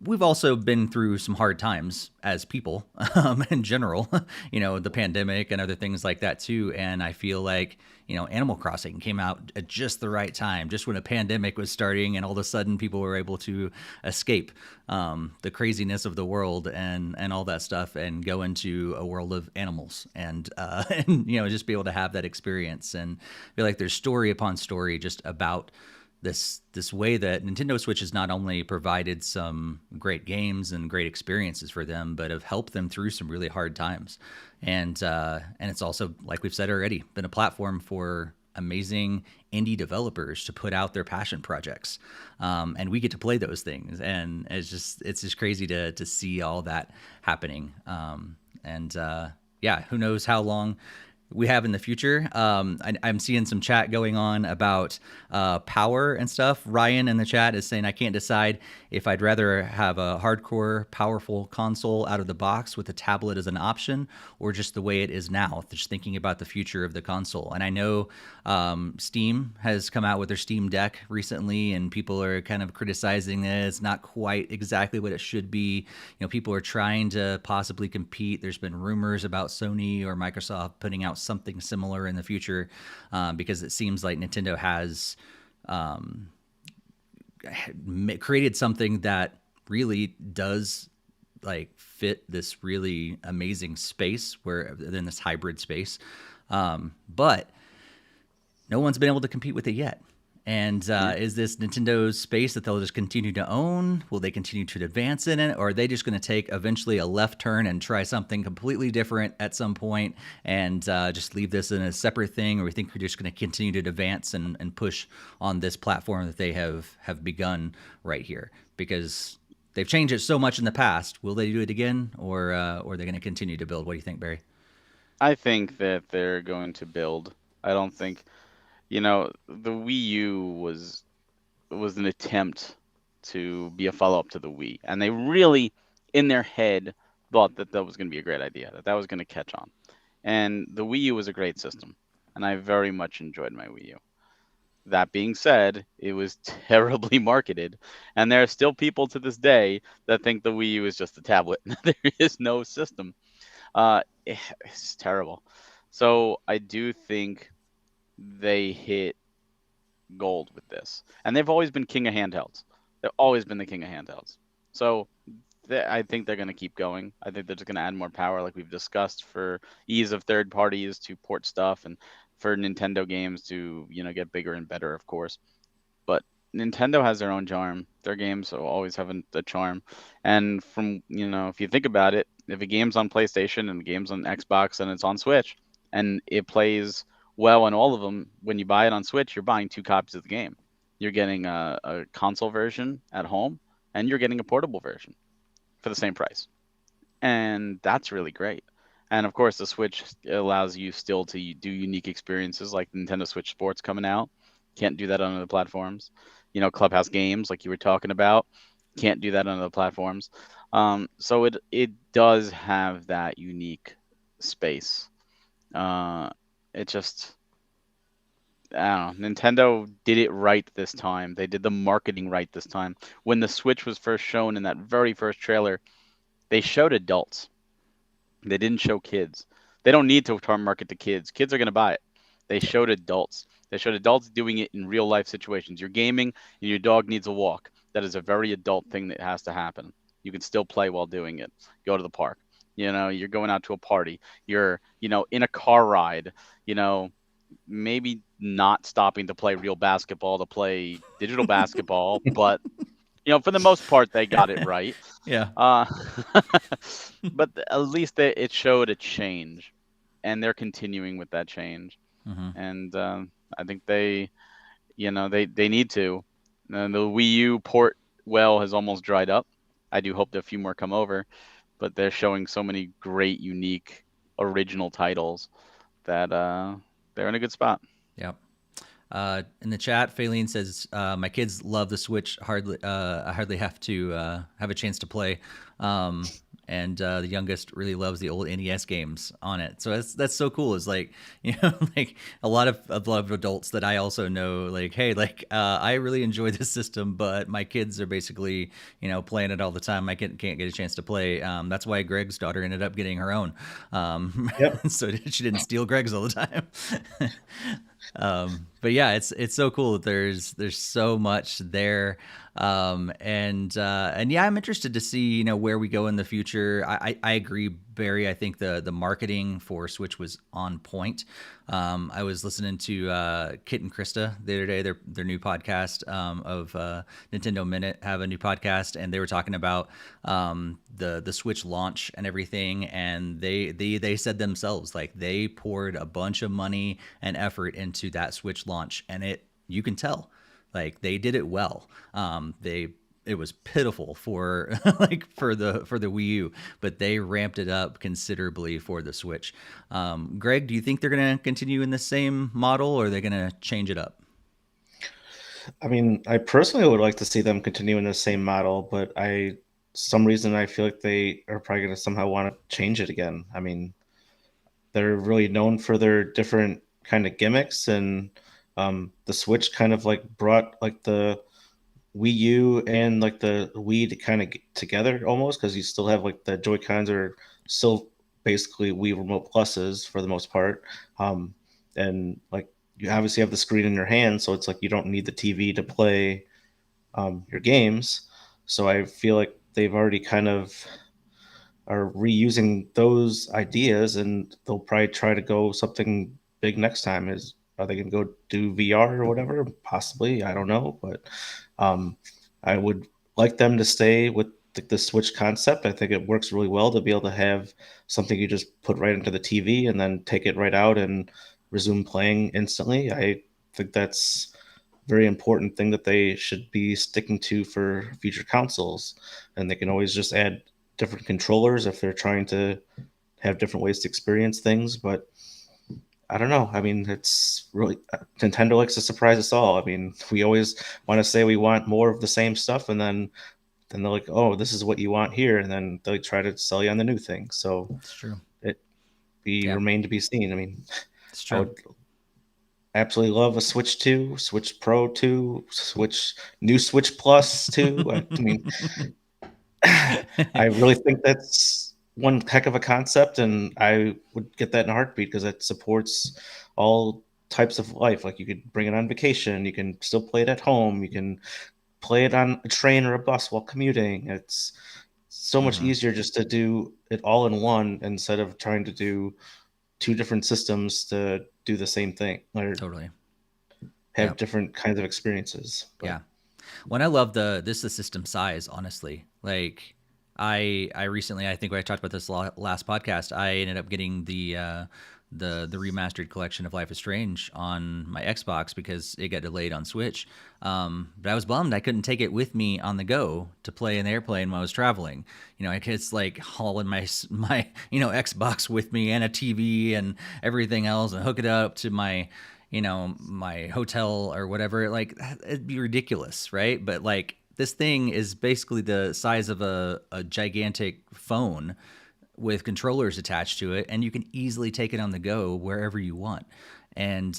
S1: We've also been through some hard times as people, in general, you know, the pandemic and other things like that too. And I feel like, you know, Animal Crossing came out at just the right time, just when a pandemic was starting, and all of a sudden people were able to escape the craziness of the world and all that stuff, and go into a world of animals, and and you know, just be able to have that experience, and feel like there's story upon story just about this way that Nintendo Switch has not only provided some great games and great experiences for them, but have helped them through some really hard times. And it's also, like we've said already, been a platform for amazing indie developers to put out their passion projects, and we get to play those things, and it's just crazy to see all that happening. And yeah, who knows how long we have in the future. I'm seeing some chat going on about power and stuff. Ryan in the chat is saying, I can't decide if I'd rather have a hardcore, powerful console out of the box with a tablet as an option, or just the way it is now, just thinking about the future of the console. And I know Steam has come out with their Steam Deck recently, and people are kind of criticizing it. It's not quite exactly what it should be. You know, people are trying to possibly compete. There's been rumors about Sony or Microsoft putting out something similar in the future, because it seems like Nintendo has created something that really does like fit this really amazing space, where in this hybrid space, but no one's been able to compete with it yet. And is this Nintendo's space that they'll just continue to own? Will they continue to advance in it? Or are they just going to take eventually a left turn and try something completely different at some point, and just leave this in a separate thing? Or we think we're just going to continue to advance and push on this platform that they have begun right here? Because they've changed it so much in the past. Will they do it again? Or are they going to continue to build? What do you think, Barry?
S2: I think that they're going to build. I don't think, the Wii U was an attempt to be a follow-up to the Wii, and they really, in their head, thought that that was going to be a great idea, that was going to catch on. And the Wii U was a great system, and I very much enjoyed my Wii U. That being said, it was terribly marketed, and there are still people to this day that think the Wii U is just a tablet. There is no system. It's terrible. So I do think they hit gold with this, and they've always been king of handhelds. They've always been the king of handhelds. So I think they're going to keep going. I think they're just going to add more power, like we've discussed, for ease of third parties to port stuff, and for Nintendo games to get bigger and better, of course. But Nintendo has their own charm. Their games will always have a charm. And from, if you think about it, if a game's on PlayStation and a game's on Xbox and it's on Switch and it plays well on all of them, when you buy it on Switch, you're buying two copies of the game. You're getting a console version at home, and you're getting a portable version for the same price. And that's really great. And of course, the Switch allows you still to do unique experiences like Nintendo Switch Sports coming out. Can't do that on other platforms. Clubhouse games, like you were talking about, can't do that on other platforms. So it does have that unique space. It just, I don't know. Nintendo did it right this time. They did the marketing right this time. When the Switch was first shown in that very first trailer, they showed adults. They didn't show kids. They don't need to market to kids. Kids are going to buy it. They showed adults. They showed adults doing it in real life situations. You're gaming and your dog needs a walk. That is a very adult thing that has to happen. You can still play while doing it. Go to the park. You're going out to a party. You're, in a car ride, maybe not stopping to play real basketball, to play digital basketball, but for the most part, they got it right.
S1: Yeah.
S2: But at least it showed a change, and they're continuing with that change.
S1: Mm-hmm.
S2: And I think they need to. The Wii U port has almost dried up. I do hope that a few more come over, but they're showing so many great, unique, original titles that they're in a good spot.
S1: Yep. In the chat, Faylene says, "My kids love the Switch. I hardly have to have a chance to play." And the youngest really loves the old NES games on it. So that's so cool. Is like like a lot of adults that I also know. Like, hey, like I really enjoy this system, but my kids are basically playing it all the time. I can't get a chance to play. That's why Greg's daughter ended up getting her own,
S3: Yep.
S1: so she didn't steal Greg's all the time. But yeah, it's so cool that there's so much there. And yeah, I'm interested to see where we go in the future. I agree, Barry. I think the marketing for Switch was on point. I was listening to Kit and Krista the other day, their new podcast of Nintendo Minute have a new podcast, and they were talking about the Switch launch and everything, and they said themselves, like, they poured a bunch of money and effort into that Switch launch, and you can tell, like, they did it well. It was pitiful for for the Wii U, but they ramped it up considerably for the Switch. Greg, do you think they're going to continue in the same model, or are they going to change it up?
S3: I mean, I personally would like to see them continue in the same model, but some reason I feel like they are probably going to somehow want to change it again. I mean, they're really known for their different kind of gimmicks, and the Switch kind of like brought like the Wii U and like the Wii to kind of get together almost, because you still have like the Joy Cons are still basically Wii Remote Pluses for the most part, and like you obviously have the screen in your hand, so it's like you don't need the TV to play your games. So I feel like they've already kind of are reusing those ideas, and they'll probably try to go something big next time. Are they going to go do VR or whatever? Possibly, I don't know, but um, I would like them to stay with the Switch concept. I think it works really well to be able to have something you just put right into the TV and then take it right out and resume playing instantly. I think that's a very important thing that they should be sticking to for future consoles, and they can always just add different controllers if they're trying to have different ways to experience things. But I don't know. I mean, it's really Nintendo likes to surprise us all. I mean, we always want to say we want more of the same stuff, and then they're like, "Oh, this is what you want here," and then they try to sell you on the new thing. So
S1: It's true.
S3: it
S1: Yeah,
S3: remain to be seen. I mean,
S1: it's
S3: I
S1: true.
S3: would absolutely love a Switch 2, Switch Pro 2, new Switch Plus 2. I mean, I really think that's one heck of a concept, and I would get that in a heartbeat because it supports all types of life. Like, you could bring it on vacation, you can still play it at home, you can play it on a train or a bus while commuting. It's so much
S1: Mhm.
S3: easier just to do it all in one instead of trying to do two different systems to do the same thing or
S1: Totally.
S3: have
S1: Yep.
S3: different kinds of experiences. But
S1: Yeah. When I love the system size, honestly. Like, I recently, I think I talked about this last podcast. I ended up getting the remastered collection of Life is Strange on my Xbox because it got delayed on Switch. But I was bummed I couldn't take it with me on the go to play in the airplane while I was traveling. I could like hauling my Xbox with me and a TV and everything else and hook it up to my hotel or whatever. Like, it'd be ridiculous, right? But like, this thing is basically the size of a gigantic phone with controllers attached to it, and you can easily take it on the go wherever you want. And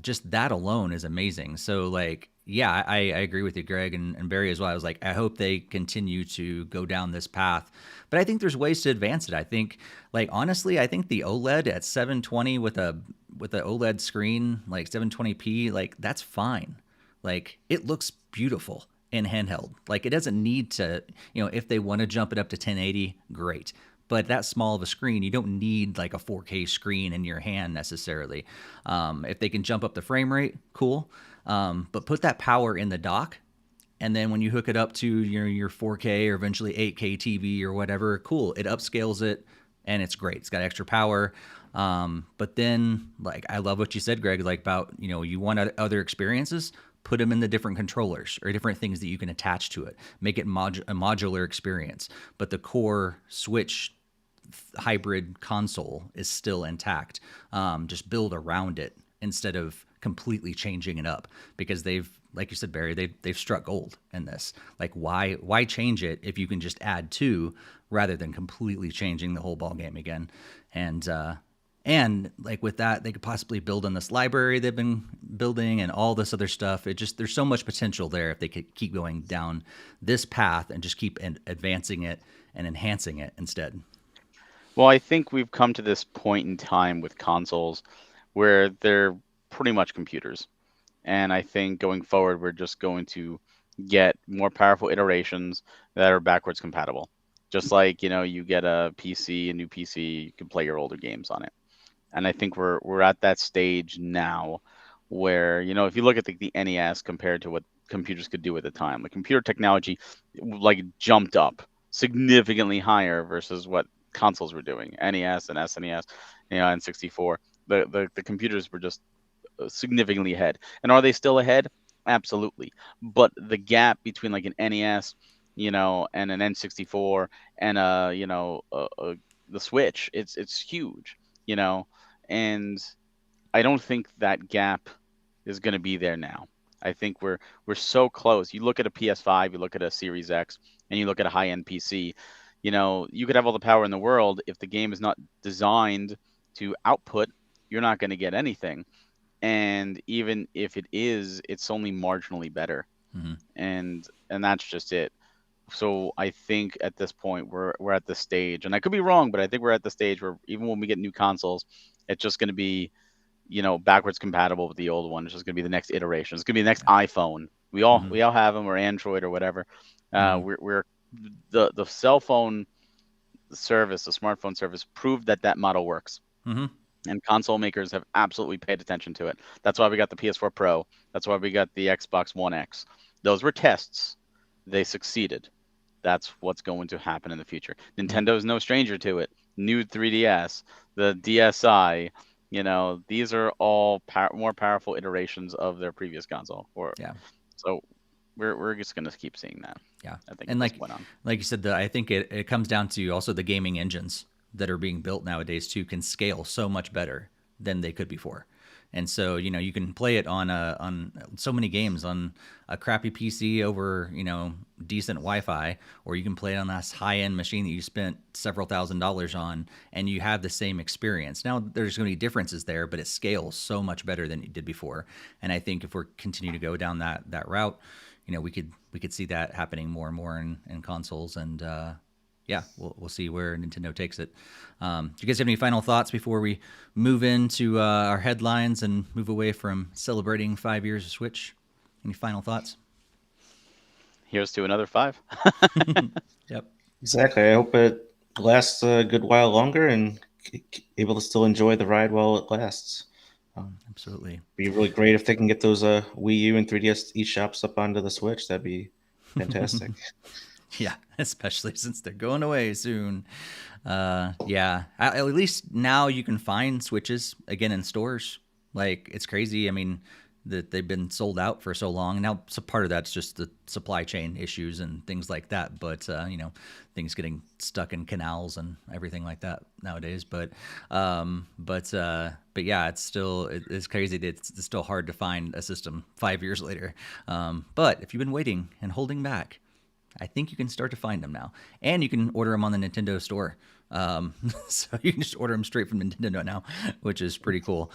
S1: just that alone is amazing. So, like, yeah, I agree with you, Greg, and Barry as well. I was like, I hope they continue to go down this path. But I think there's ways to advance it. I think, like, honestly, I think the OLED at 720 with a OLED screen, like 720p, like, that's fine. Like, it looks beautiful in handheld. Like, it doesn't need to, if they want to jump it up to 1080, great. But that small of a screen, you don't need like a 4K screen in your hand necessarily. If they can jump up the frame rate, cool. But put that power in the dock, and then when you hook it up to your 4K or eventually 8K TV or whatever, cool. It upscales it, and it's great. It's got extra power. But then, like, I love what you said, Greg, like, about, you want other experiences, put them in the different controllers or different things that you can attach to it. Make it a modular experience. But the core Switch hybrid console is still intact. Just build around it instead of completely changing it up, because they've, like you said, Barry, they've struck gold in this. Like, why change it if you can just add two rather than completely changing the whole ball game again? And like with that, they could possibly build on this library they've been building and all this other stuff. There's so much potential there if they could keep going down this path and just keep advancing it and enhancing it instead.
S2: Well, I think we've come to this point in time with consoles where they're pretty much computers. And I think going forward, we're just going to get more powerful iterations that are backwards compatible. Just like, you get a new PC, you can play your older games on it. And I think we're at that stage now where, if you look at the NES compared to what computers could do at the time, the computer technology like jumped up significantly higher versus what consoles were doing. NES and SNES, and 64. The computers were just significantly ahead. And are they still ahead? Absolutely. But the gap between like an NES, and an N64 and the Switch, it's huge, and I don't think that gap is going to be there now. I think we're so close. You look at a PS5, you look at a Series X, and you look at a high-end PC. You could have all the power in the world. If the game is not designed to output, you're not going to get anything. And even if it is, it's only marginally better.
S1: Mm-hmm.
S2: And that's just it. So I think at this point we're at the stage, and I could be wrong, but I think we're at the stage where even when we get new consoles, it's just going to be, backwards compatible with the old one. It's just going to be the next iteration. It's going to be the next iPhone. We all have them, or Android or whatever. We're the cell phone service, the smartphone service, proved that model works.
S1: Mm-hmm.
S2: And console makers have absolutely paid attention to it. That's why we got the PS4 Pro. That's why we got the Xbox One X. Those were tests. They succeeded. That's what's going to happen in the future. Nintendo is no stranger to it. New 3DS, the DSi, these are all more powerful iterations of their previous console. So we're just going to keep seeing that.
S1: Yeah.
S2: I think.
S1: And like you said, I think it comes down to also the gaming engines that are being built nowadays too can scale so much better than they could before. And so, you can play it on so many games on a crappy PC over, decent Wi-Fi, or you can play it on this high-end machine that you spent several $1,000s on, and you have the same experience. Now, there's going to be differences there, but it scales so much better than it did before. And I think if we're continue to go down that route, we could see that happening more and more in consoles. And yeah, we'll see where Nintendo takes it. Do you guys have any final thoughts before we move into our headlines and move away from celebrating 5 years of Switch? Any final thoughts?
S2: Here's to another 5.
S1: Yep.
S3: Exactly. I hope it lasts a good while longer and able to still enjoy the ride while it lasts.
S1: Absolutely.
S3: Be really great if they can get those Wii U and 3DS eShops up onto the Switch. That'd be fantastic.
S1: Yeah, especially since they're going away soon. Yeah, at least now you can find Switches again in stores. Like, it's crazy. I mean, that they've been sold out for so long. Now, so part of that's just the supply chain issues and things like that. But things getting stuck in canals and everything like that nowadays. But yeah, it's crazy that it's still hard to find a system 5 years later. But if you've been waiting and holding back, I think you can start to find them now, and you can order them on the Nintendo store. So you can just order them straight from Nintendo now, which is pretty cool.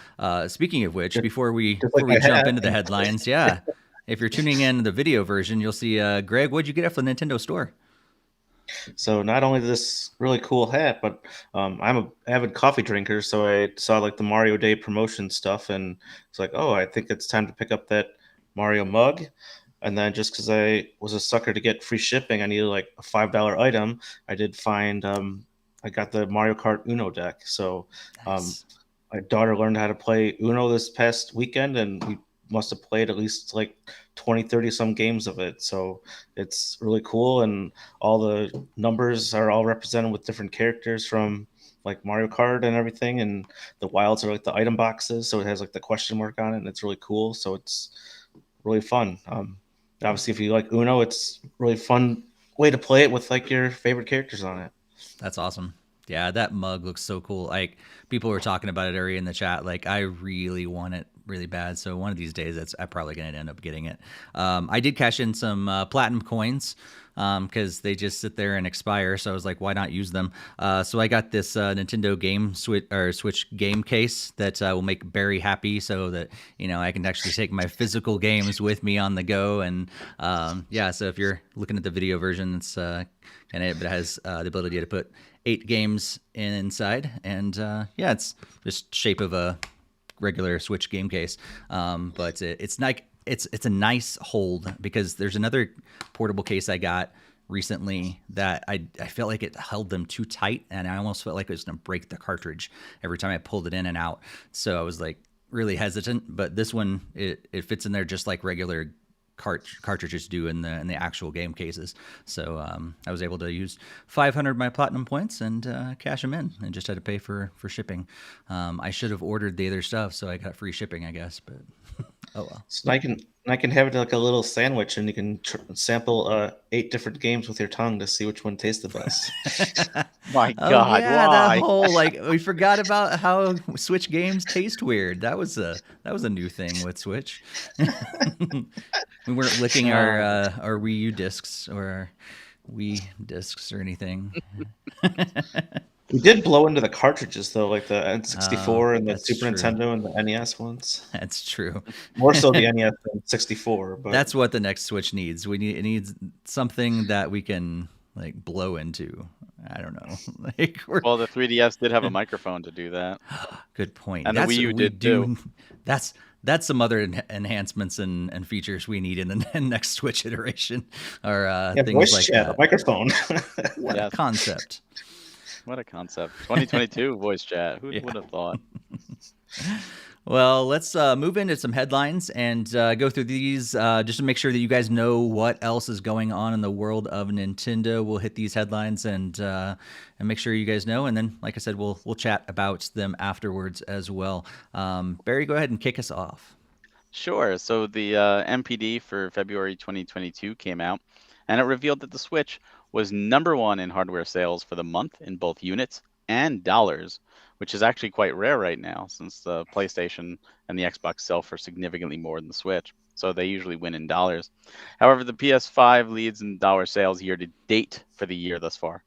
S1: Speaking of which, before we jump into the headlines, yeah, if you're tuning in the video version, you'll see Greg. What'd you get at the Nintendo store?
S3: So not only this really cool hat, but I'm an avid coffee drinker, so I saw like the Mario Day promotion stuff, and it's like, oh, I think it's time to pick up that Mario mug. And then just because I was a sucker to get free shipping, I needed like a $5 item. I did find I got the Mario Kart Uno deck. So
S1: Nice.
S3: my daughter learned how to play Uno this past weekend, and we must have played at least like 20, 30 some games of it. So it's really cool. And all the numbers are all represented with different characters from like Mario Kart and everything. And the wilds are like the item boxes. So it has like the question mark on it, and it's really cool. So it's really fun. Obviously, if you like Uno, it's a really fun way to play it with like your favorite characters on it.
S1: That's awesome. Yeah, that mug looks so cool. Like, people were talking about it earlier in the chat. Like, I really want it really bad. So one of these days, I'm probably going to end up getting it. I did cash in some platinum coins because they just sit there and expire. So I was like, why not use them? So I got this Nintendo Switch game case that will make Barry happy, so that I can actually take my physical games with me on the go. And yeah, so if you're looking at the video version, it's it has the ability to put 8 games inside, and yeah, it's just shape of a regular Switch game case, but it's like it's a nice hold, because there's another portable case I got recently that I felt like it held them too tight, and I almost felt like it was gonna break the cartridge every time I pulled it in and out. So I was like really hesitant, but this one it fits in there just like regular cartridges do in the actual game cases. So I was able to use 500 of my platinum points and cash them in, and just had to pay for shipping. I should have ordered the other stuff, so I got free shipping, I guess. But oh well.
S3: So I can have it like a little sandwich, and you can sample 8 different games with your tongue to see which one tastes the best.
S2: My
S1: Oh
S2: God,
S1: yeah,
S2: why?
S1: that whole we forgot about how Switch games taste weird. That was a new thing with Switch. We weren't licking our Wii U discs or our Wii discs or anything.
S3: We did blow into the cartridges though, like the N64
S1: Oh,
S3: and the
S1: that's
S3: Super
S1: true.
S3: Nintendo and the NES ones.
S1: That's true.
S3: More so the NES than 64, but
S1: That's what the next Switch needs. It needs something that we can like blow into. I don't know.
S2: Well, the 3DS did have a microphone to do that.
S1: Good point.
S2: And the Wii U
S1: we
S2: did
S1: do. That's some other enhancements and features we need in the next Switch iteration, or things
S3: voice
S1: like
S3: chat,
S1: that.
S3: a microphone.
S1: What
S2: Yes.
S1: a concept!
S2: What a concept. 2022 voice chat. Who would have thought?
S1: Well, let's move into some headlines and go through these just to make sure that you guys know what else is going on in the world of Nintendo. We'll hit these headlines and make sure you guys know, and then, like I said, we'll chat about them afterwards as well. Barry, go ahead and kick us off.
S2: Sure. So the MPD for February 2022 came out, and it revealed that the Switch was #1 in hardware sales for the month in both units and dollars, which is actually quite rare right now, since the PlayStation and the Xbox sell for significantly more than the Switch. So they usually win in dollars. However, the PS5 leads in dollar sales year to date for the year thus far.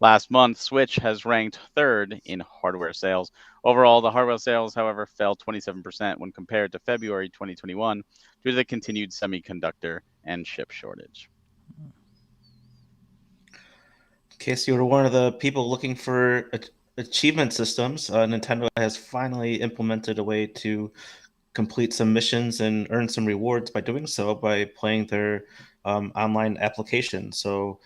S2: Last month, Switch has ranked 3rd in hardware sales. Overall, the hardware sales, however, fell 27% when compared to February 2021 due to the continued semiconductor and chip shortage.
S3: In case you were one of the people looking for achievement systems, Nintendo has finally implemented a way to complete some missions and earn some rewards by doing so, by playing their online application. So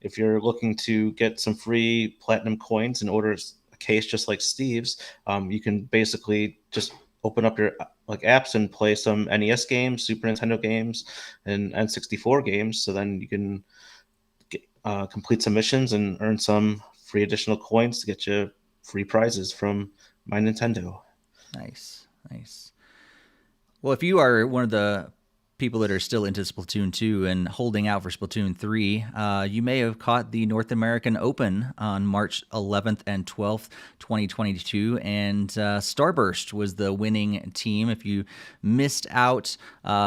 S3: if you're looking to get some free platinum coins and order a case just like Steve's, you can basically just open up your apps and play some NES games, Super Nintendo games, and N64 games. So then you can complete some missions and earn some free additional coins to get you free prizes from My Nintendo.
S1: Nice. Well, if you are one of the people that are still into Splatoon 2 and holding out for Splatoon 3, you may have caught the North American Open on March 11th and 12th, 2022, and Starburst was the winning team. If you missed out,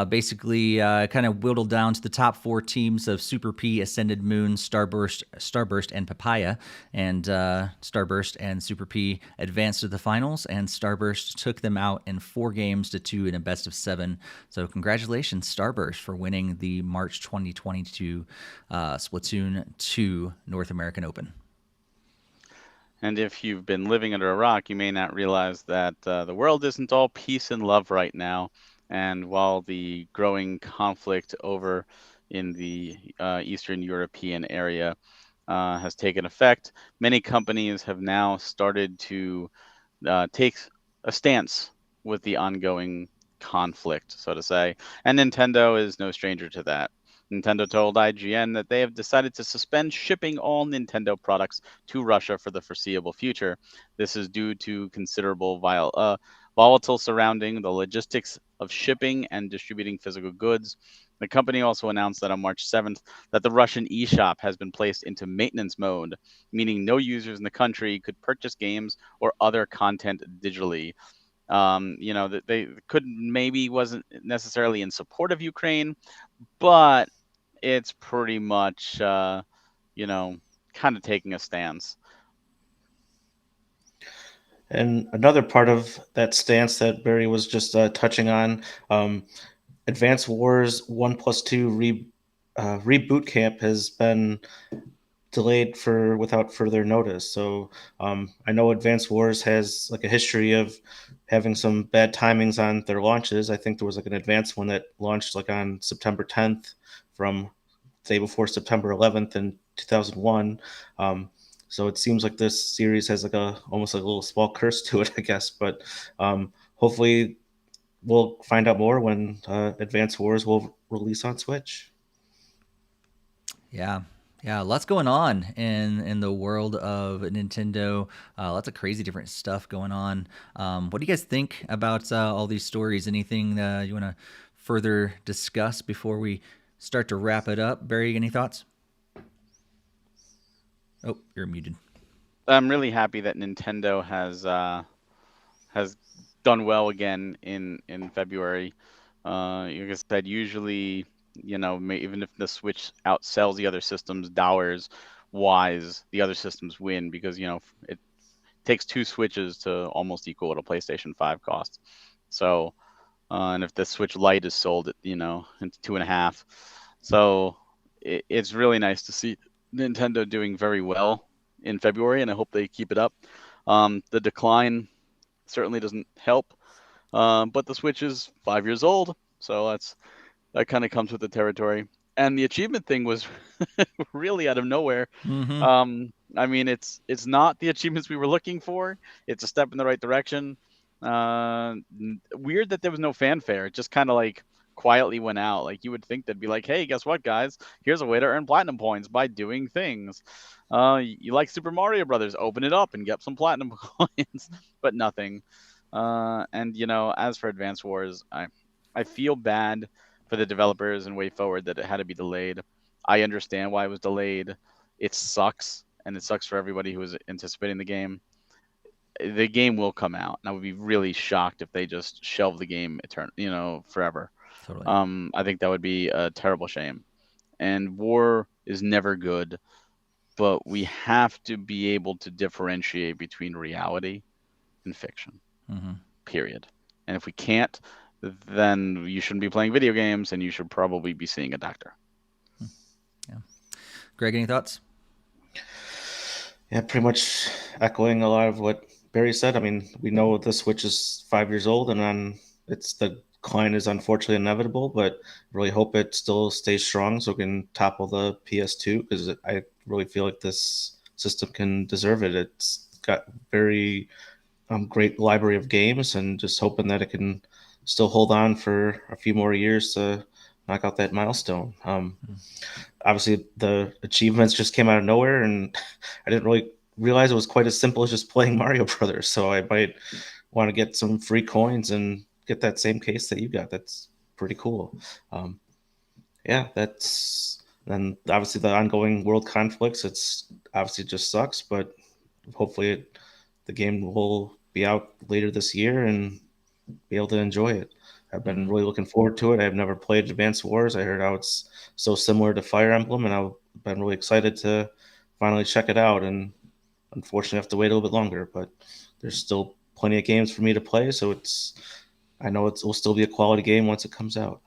S1: basically kind of whittled down to the top 4 teams of Super P, Ascended Moon, Starburst, and Papaya, and Starburst and Super P advanced to the finals, and Starburst took them out in 4 games to 2 in a best of 7. So congratulations, Starburst, for winning the March 2022 Splatoon 2 North American Open.
S2: And if you've been living under a rock, you may not realize that the world isn't all peace and love right now. And while the growing conflict over in the Eastern European area has taken effect, many companies have now started to take a stance with the ongoing conflict, so to say. And Nintendo is no stranger to that. Nintendo told IGN that they have decided to suspend shipping all Nintendo products to Russia for the foreseeable future. This is due to considerable volatile surrounding the logistics of shipping and distributing physical goods. The company also announced that on March 7th that the Russian eShop has been placed into maintenance mode, meaning no users in the country could purchase games or other content digitally. That they wasn't necessarily in support of Ukraine, but it's pretty much kind of taking a stance.
S3: And another part of that stance that Barry was just touching on, Advance Wars 1+2 reboot camp has been delayed for without further notice. So I know Advance Wars has like a history of having some bad timings on their launches. I think there was like an advanced one that launched like on September 10th from day before September 11th in 2001. So it seems like this series has like a almost like a little small curse to it, I guess. But hopefully we'll find out more when Advance Wars will release on Switch.
S1: Yeah. Yeah, lots going on in the world of Nintendo. Lots of crazy different stuff going on. What do you guys think about all these stories? Anything you want to further discuss before we start to wrap it up? Barry, any thoughts? Oh, you're muted.
S2: I'm really happy that Nintendo has done well again in February. Like I said, usually, even if the Switch outsells the other systems dollars wise, the other systems win because it takes 2 Switches to almost equal what a PlayStation 5 costs. So, and if the Switch Lite is sold at into 2.5, so it's really nice to see Nintendo doing very well in February, and I hope they keep it up. The decline certainly doesn't help, but the Switch is 5 years old, so that kind of comes with the territory. And the achievement thing was really out of nowhere.
S1: Mm-hmm.
S2: I mean, it's not the achievements we were looking for. It's a step in the right direction. Weird that there was no fanfare. It just kind of like quietly went out. Like you would think they'd be like, "Hey, guess what, guys? Here's a way to earn platinum points by doing things. You like Super Mario Brothers? Open it up and get some platinum coins." But nothing. And as for Advance Wars, I feel bad for the developers and Way Forward that it had to be delayed. I understand why it was delayed. It sucks, and it sucks for everybody who was anticipating the game. The game will come out, and I would be really shocked if they just shelve the game forever.
S1: Totally.
S2: I think that would be a terrible shame. And war is never good, but we have to be able to differentiate between reality and fiction.
S1: Mm-hmm.
S2: Period. And if we can't, then you shouldn't be playing video games, and you should probably be seeing a doctor.
S1: Yeah. Greg, any thoughts?
S3: Yeah, pretty much echoing a lot of what Barry said. I mean, we know the Switch is 5 years old, and then the decline is unfortunately inevitable. But really hope it still stays strong so it can topple the PS2 because I really feel like this system can deserve it. It's got very great library of games, and just hoping that it can still hold on for a few more years to knock out that milestone. Obviously, the achievements just came out of nowhere, and I didn't really realize it was quite as simple as just playing Mario Brothers. So I might want to get some free coins and get that same case that you got. That's pretty cool. Yeah, that's then obviously the ongoing world conflicts. It's obviously just sucks, but hopefully the game will be out later this year and be able to enjoy it. I've been really looking forward to it. I've never played Advance Wars. I heard how it's so similar to Fire Emblem, and I've been really excited to finally check it out. And unfortunately, I have to wait a little bit longer, but there's still plenty of games for me to play. So I know it will still be a quality game once it comes out.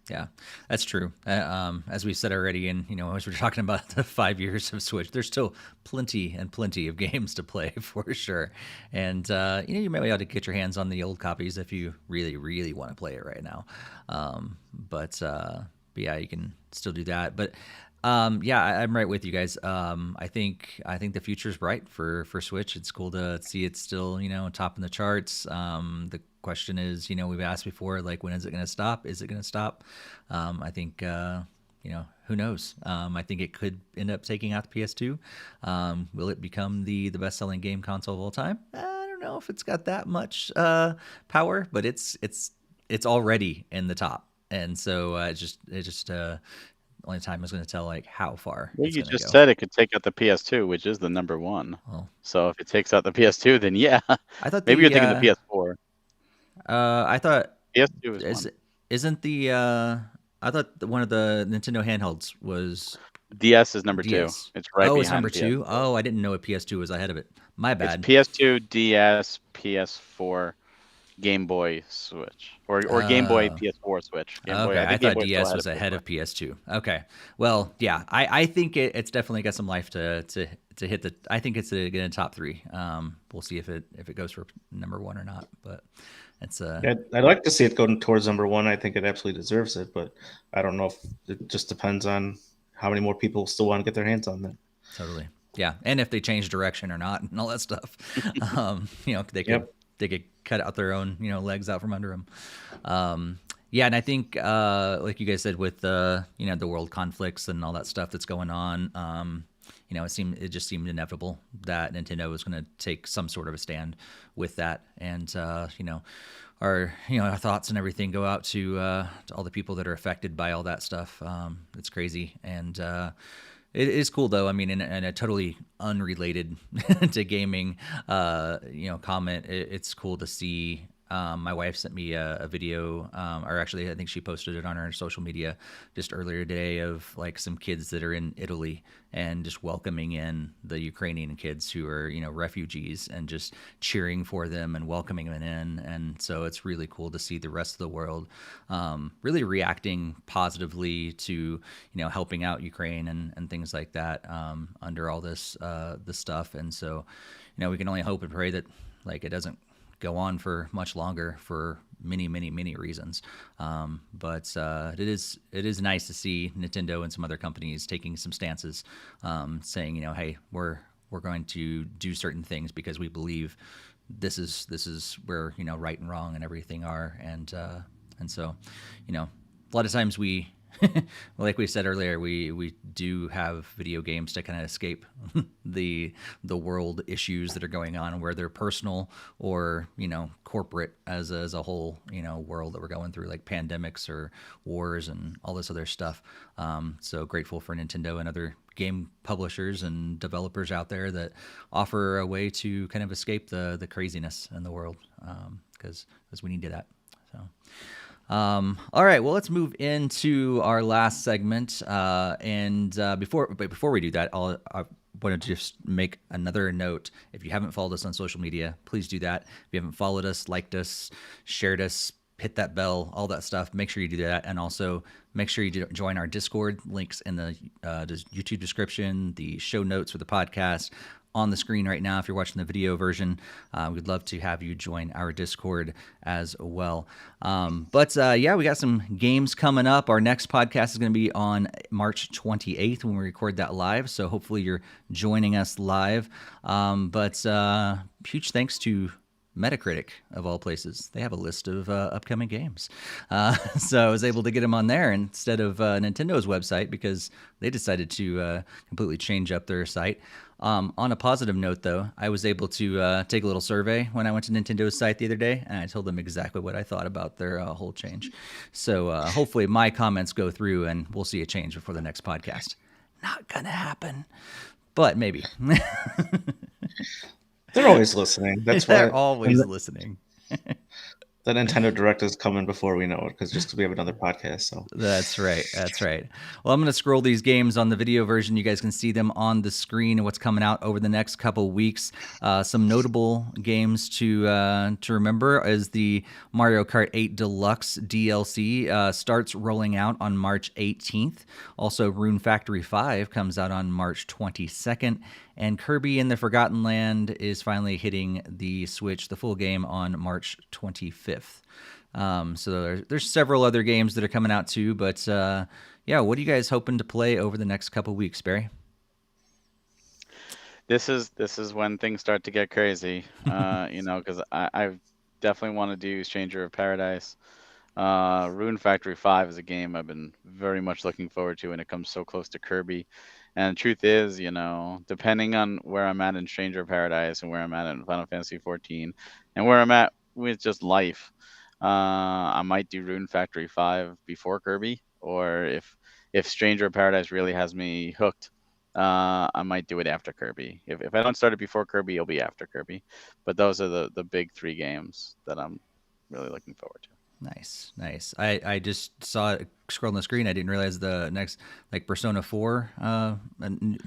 S1: Yeah, that's true. As we said already, and as we're talking about the 5 years of Switch, there's still plenty and plenty of games to play for sure. And you may be able to get your hands on the old copies if you really, really want to play it right now. But yeah, you can still do that. But yeah, I'm right with you guys. I think the future is bright for Switch. It's cool to see it still top in the charts. The question is, we've asked before, like, when is it going to stop? Is it going to stop? I think who knows? I think it could end up taking out the PS2. Will it become the best-selling game console of all time? I don't know if it's got that much power, but it's already in the top, and so it just only time is going to tell like how far.
S2: Well,
S1: it's
S2: you
S1: gonna
S2: just
S1: go.
S2: said it could take out the PS2, which is the number one.
S1: Well,
S2: So if it takes out the PS2, then yeah,
S1: I thought
S2: maybe you're thinking the PS4.
S1: I thought
S2: PS2 is
S1: is
S2: one.
S1: isn't the I thought one of the Nintendo handhelds was
S2: DS is number two.
S1: DS.
S2: It's right
S1: Oh, it's number
S2: behind
S1: two.
S2: PS4.
S1: Oh, I didn't know a PS2 was ahead of it. My
S2: It's
S1: bad.
S2: PS2, DS, PS4, Game Boy Switch, or Game Boy
S1: Oh.
S2: PS4 Switch. Game Boy.
S1: Okay,
S2: I
S1: I
S2: think Game
S1: thought
S2: Boy is still
S1: DS
S2: ahead
S1: was
S2: of
S1: ahead
S2: PS4.
S1: of PS2. Okay, well, yeah, I think it's definitely got some life to hit the. I think it's going to top three. We'll see if it goes for number one or not, but it's
S3: Yeah, I'd like to see it going towards number one. I think it absolutely deserves it, but I don't know if it just depends on how many more people still want to get their hands on that.
S1: totally, yeah, and if they change direction or not and all that stuff, they could
S3: Yep.
S1: they could cut out their own legs out from under them. Yeah, and I think like you guys said with the the world conflicts and all that stuff that's going on. It just seemed inevitable that Nintendo was going to take some sort of a stand with that, and our thoughts and everything go out to all the people that are affected by all that stuff. It's crazy, and it is cool though. I mean, in a totally unrelated to gaming, comment. It's cool to see. My wife sent me a video, or actually, I think she posted it on her social media just earlier today of like some kids that are in Italy and just welcoming in the Ukrainian kids who are refugees and just cheering for them and welcoming them in. And so it's really cool to see the rest of the world really reacting positively to helping out Ukraine and things like that under all this stuff. And so we can only hope and pray that like it doesn't go on for much longer for many, many, many reasons. But it is nice to see Nintendo and some other companies taking some stances, saying, hey, we're going to do certain things because we believe this is where right and wrong and everything are, and so a lot of times we like we said earlier, we do have video games to kind of escape the world issues that are going on, where they're personal or corporate as a whole world that we're going through, like pandemics or wars and all this other stuff. So grateful for Nintendo and other game publishers and developers out there that offer a way to kind of escape the craziness in the world, because we need that. So. All right, well, let's move into our last segment. Before we do that, I want to just make another note. If you haven't followed us on social media, please do that. If you haven't followed us, liked us, shared us, hit that bell, all that stuff, make sure you do that. And also make sure you join our Discord. Links in the YouTube description, the show notes for the podcast on the screen right now if you're watching the video version. We'd love to have you join our Discord as well. But we got some games coming up. Our next podcast is going to be on March 28th when we record that live, so hopefully you're joining us live. But huge thanks to Metacritic, of all places. They have a list of upcoming games. So I was able to get them on there instead of Nintendo's website, because they decided to completely change up their site. On a positive note, though, I was able to take a little survey when I went to Nintendo's site the other day, and I told them exactly what I thought about their whole change. So hopefully my comments go through and we'll see a change before the next podcast. Not going to happen, but maybe.
S3: They're always listening. That's why
S1: They're always listening.
S3: the Nintendo Direct is coming before we know it, because we have another podcast. So
S1: That's right. That's right. Well, I'm going to scroll these games on the video version. You guys can see them on the screen and what's coming out over the next couple weeks. Some notable games to remember is the Mario Kart 8 Deluxe DLC starts rolling out on March 18th. Also, Rune Factory 5 comes out on March 22nd. And Kirby in the Forgotten Land is finally hitting the Switch, the full game, on March 25th. So there's several other games that are coming out too, but what are you guys hoping to play over the next couple weeks, Barry?
S2: This is when things start to get crazy, because I definitely want to do Stranger of Paradise. Rune Factory 5 is a game I've been very much looking forward to, and it comes so close to Kirby. And the truth is, depending on where I'm at in Stranger of Paradise and where I'm at in Final Fantasy 14 and where I'm at with just life, I might do Rune Factory 5 before Kirby, or if Stranger of Paradise really has me hooked, I might do it after Kirby. If I don't start it before Kirby, it'll be after Kirby. But those are the big three games that I'm really looking forward to.
S1: Nice. I just saw it scrolling the screen. I didn't realize the next, like, Persona 4, the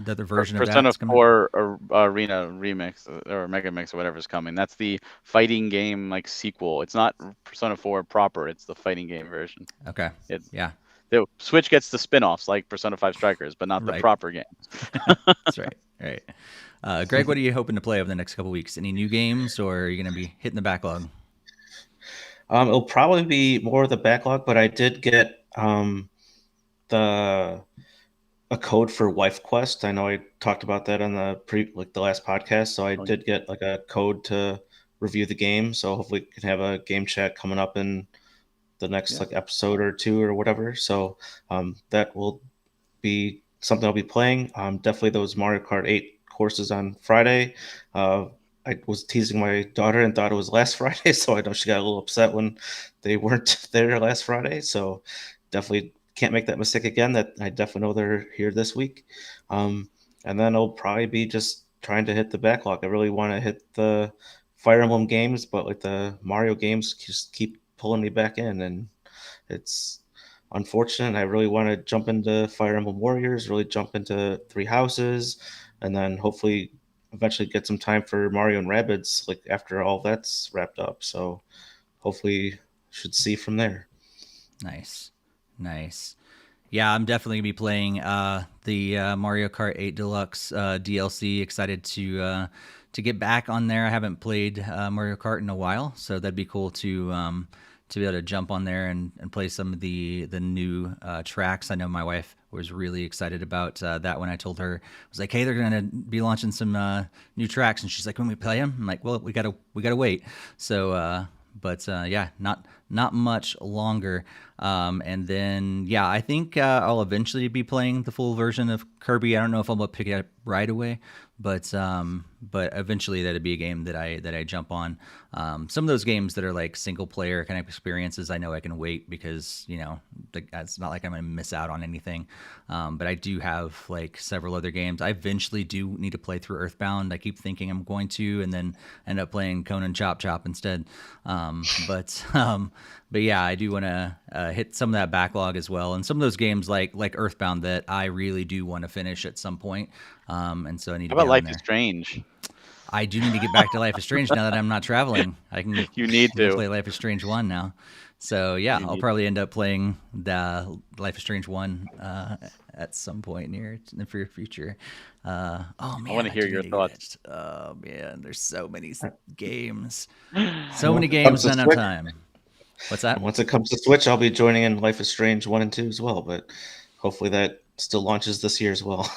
S1: other version of
S2: Persona
S1: that's coming.
S2: 4 Arena Remix or Mega Mix or whatever is coming. That's the fighting game like sequel. It's not Persona 4 proper. It's the fighting game version.
S1: Okay. Yeah.
S2: The Switch gets the spin-offs like Persona 5 Strikers, but not the
S1: Right.
S2: proper games.
S1: That's right. Right. Greg, what are you hoping to play over the next couple weeks? Any new games, or are you going to be hitting the backlog?
S3: It'll probably be more of the backlog, but I did get a code for Wife Quest. I know I talked about that on the last podcast, so I did get like a code to review the game. So hopefully we can have a game chat coming up in the next like episode or two or whatever. So that will be something I'll be playing. Definitely those Mario Kart 8 courses on Friday. I was teasing my daughter and thought it was last Friday, so I know she got a little upset when they weren't there last Friday. So definitely can't make that mistake again. That I definitely know they're here this week. And then I'll probably be just trying to hit the backlog. I really want to hit the Fire Emblem games, but like the Mario games just keep pulling me back in, and it's unfortunate. I really want to jump into Fire Emblem Warriors, really jump into Three Houses, and then hopefully eventually get some time for Mario and Rabbids like after all that's wrapped up. So hopefully should see from there.
S1: Nice. Yeah, I'm definitely gonna be playing the Mario Kart 8 Deluxe DLC. Excited to get back on there. I haven't played Mario Kart in a while, so that'd be cool to be able to jump on there and play some of the new tracks. I know my wife was really excited about that when I told her. I was like, hey, they're gonna be launching some new tracks, and she's like, when we play them? I'm like, well, we gotta wait. So yeah, not much longer. And then, yeah, I think I'll eventually be playing the full version of Kirby. I don't know if I'm gonna pick it up right away, but eventually that'd be a game that I jump on. Some of those games that are like single player kind of experiences, I know I can wait because it's not like I'm gonna miss out on anything. But I do have like several other games. I eventually do need to play through Earthbound. I keep thinking I'm going to, and then end up playing Conan Chop Chop instead. But yeah, I do want to hit some of that backlog as well, and some of those games like Earthbound that I really do want to finish at some point. And so I need to.
S2: How about
S1: get on
S2: Life
S1: there.
S2: is Strange?
S1: I do need to get back to Life is Strange now that I'm not traveling. I can.
S2: You need to
S1: play Life is Strange 1 now. So yeah, I'll probably end up playing the Life is Strange 1 at some point near in the near future. Oh man,
S2: I want to hear your thoughts.
S1: Oh man, there's so many games, so many games, not enough time. What's that?
S3: Once it comes to Switch, I'll be joining in Life is Strange 1 and 2 as well, but hopefully that still launches this year as well.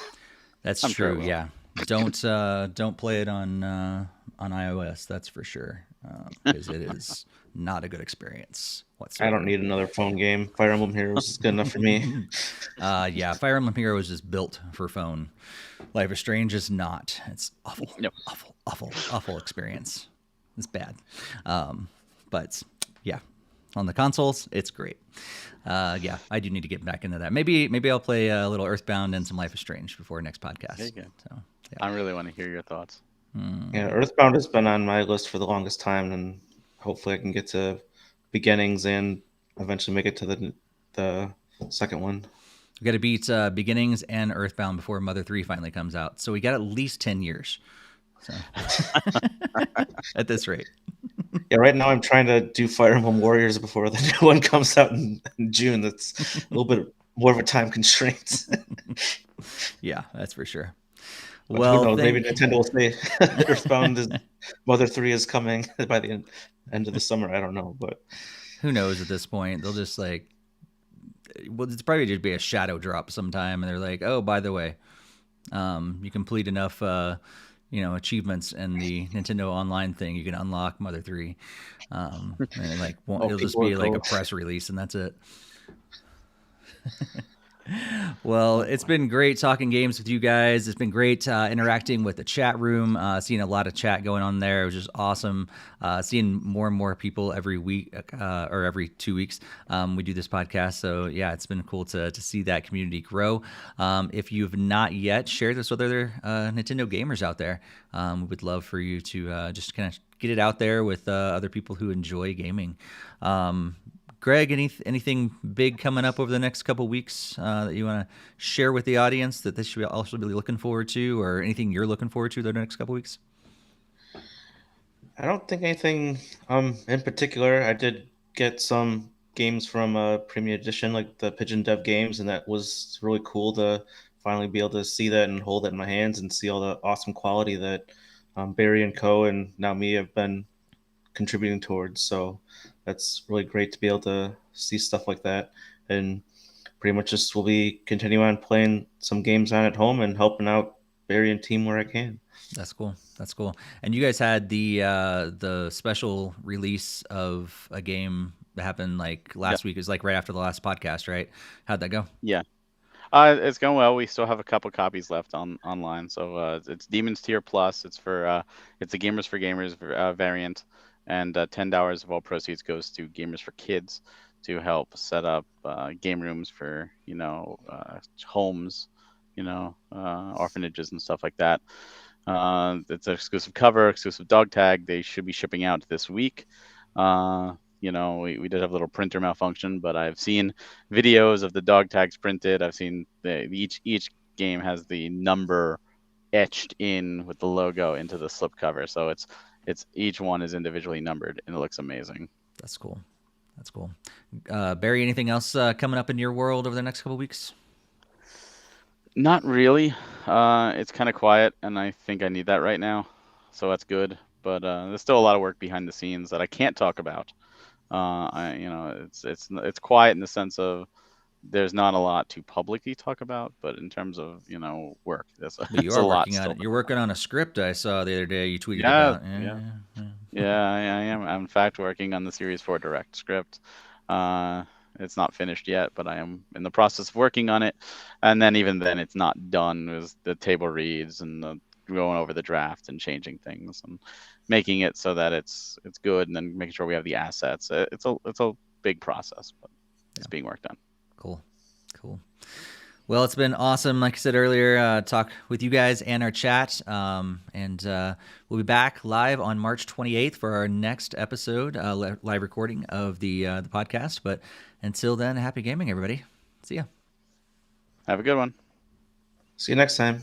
S1: That's
S2: I'm
S1: true.
S2: sure it
S1: Yeah, don't play it on iOS. That's for sure, because it is not a good experience whatsoever.
S3: I don't need another phone game. Fire Emblem Heroes is good enough for me.
S1: Yeah, Fire Emblem Heroes is built for phone. Life is Strange is not. It's awful.
S2: Yep.
S1: Awful experience. It's bad. But yeah, on the consoles, it's great. Yeah, I do need to get back into that. Maybe I'll play a little Earthbound and some Life is Strange before next podcast.
S2: There you go.
S1: So, yeah.
S2: I really want to hear your thoughts.
S3: Yeah, Earthbound has been on my list for the longest time, and hopefully I can get to Beginnings and eventually make it to the second one.
S1: We got to beat Beginnings and Earthbound before Mother 3 finally comes out. So we got at least 10 years. So at this rate.
S3: Yeah, right now I'm trying to do Fire Emblem Warriors before the new one comes out in June. That's a little bit more of a time constraint.
S1: Yeah, that's for sure.
S3: But
S1: Well,
S3: who knows? Maybe Nintendo will say Earthbound Mother 3 is coming by the end of the summer. I don't know, but
S1: who knows at this point? They'll just it's probably just be a shadow drop sometime, and they're like, oh, by the way, you complete enough achievements in the Nintendo Online thing, you can unlock Mother 3. And it'll just be like a press release, and that's it. Well, it's been great talking games with you guys. It's been great interacting with the chat room, seeing a lot of chat going on there. It was just awesome seeing more and more people every week or every 2 weeks. We do this podcast. So, yeah, it's been cool to see that community grow. If you've not yet, share this with other Nintendo gamers out there. We would love for you to just kind of get it out there with other people who enjoy gaming. Greg, anything big coming up over the next couple weeks that you want to share with the audience that they should also be looking forward to, or anything you're looking forward to the next couple weeks?
S3: I don't think anything in particular. I did get some games from Premium Edition, like the Pigeon Dev games, and that was really cool to finally be able to see that and hold it in my hands and see all the awesome quality that Barry and Co. and now me have been contributing towards. So that's really great to be able to see stuff like that. And pretty much just will be continuing on playing some games on at home and helping out Barry and team where I can.
S1: That's cool. That's cool. And you guys had the special release of a game that happened like last week. It was like right after the last podcast, right? How'd that go?
S2: Yeah. It's going well. We still have a couple copies left online. So it's Demon's Tier Plus. It's for it's a Gamers for Gamers variant, and $10 of all proceeds goes to Gamers for Kids to help set up game rooms for homes, orphanages and stuff like that. It's an exclusive cover, exclusive dog tag. They should be shipping out this week. We did have a little printer malfunction, but I've seen videos of the dog tags printed. I've seen each game has the number etched in with the logo into the slip cover. So it's each one is individually numbered, and it looks amazing.
S1: That's cool. That's cool. Barry, anything else coming up in your world over the next couple of weeks?
S2: Not really. It's kind of quiet, and I think I need that right now, so that's good. But there's still a lot of work behind the scenes that I can't talk about. It's quiet in the sense of there's not a lot to publicly talk about, but in terms of work, there's a lot.
S1: You're working on a script. I saw the other day you tweeted
S2: about.
S1: Yeah,
S2: I am. I'm in fact working on the Series 4 Direct script. It's not finished yet, but I am in the process of working on it. And then even then, it's not done. With the table reads and going over the draft and changing things and making it so that it's good, and then making sure we have the assets. It's a big process, but it's being worked on.
S1: Cool. Well, it's been awesome. Like I said earlier, talk with you guys and our chat. And we'll be back live on March 28th for our next episode, live recording of the podcast. But until then, happy gaming, everybody. See ya.
S2: Have a good one.
S3: See you next time.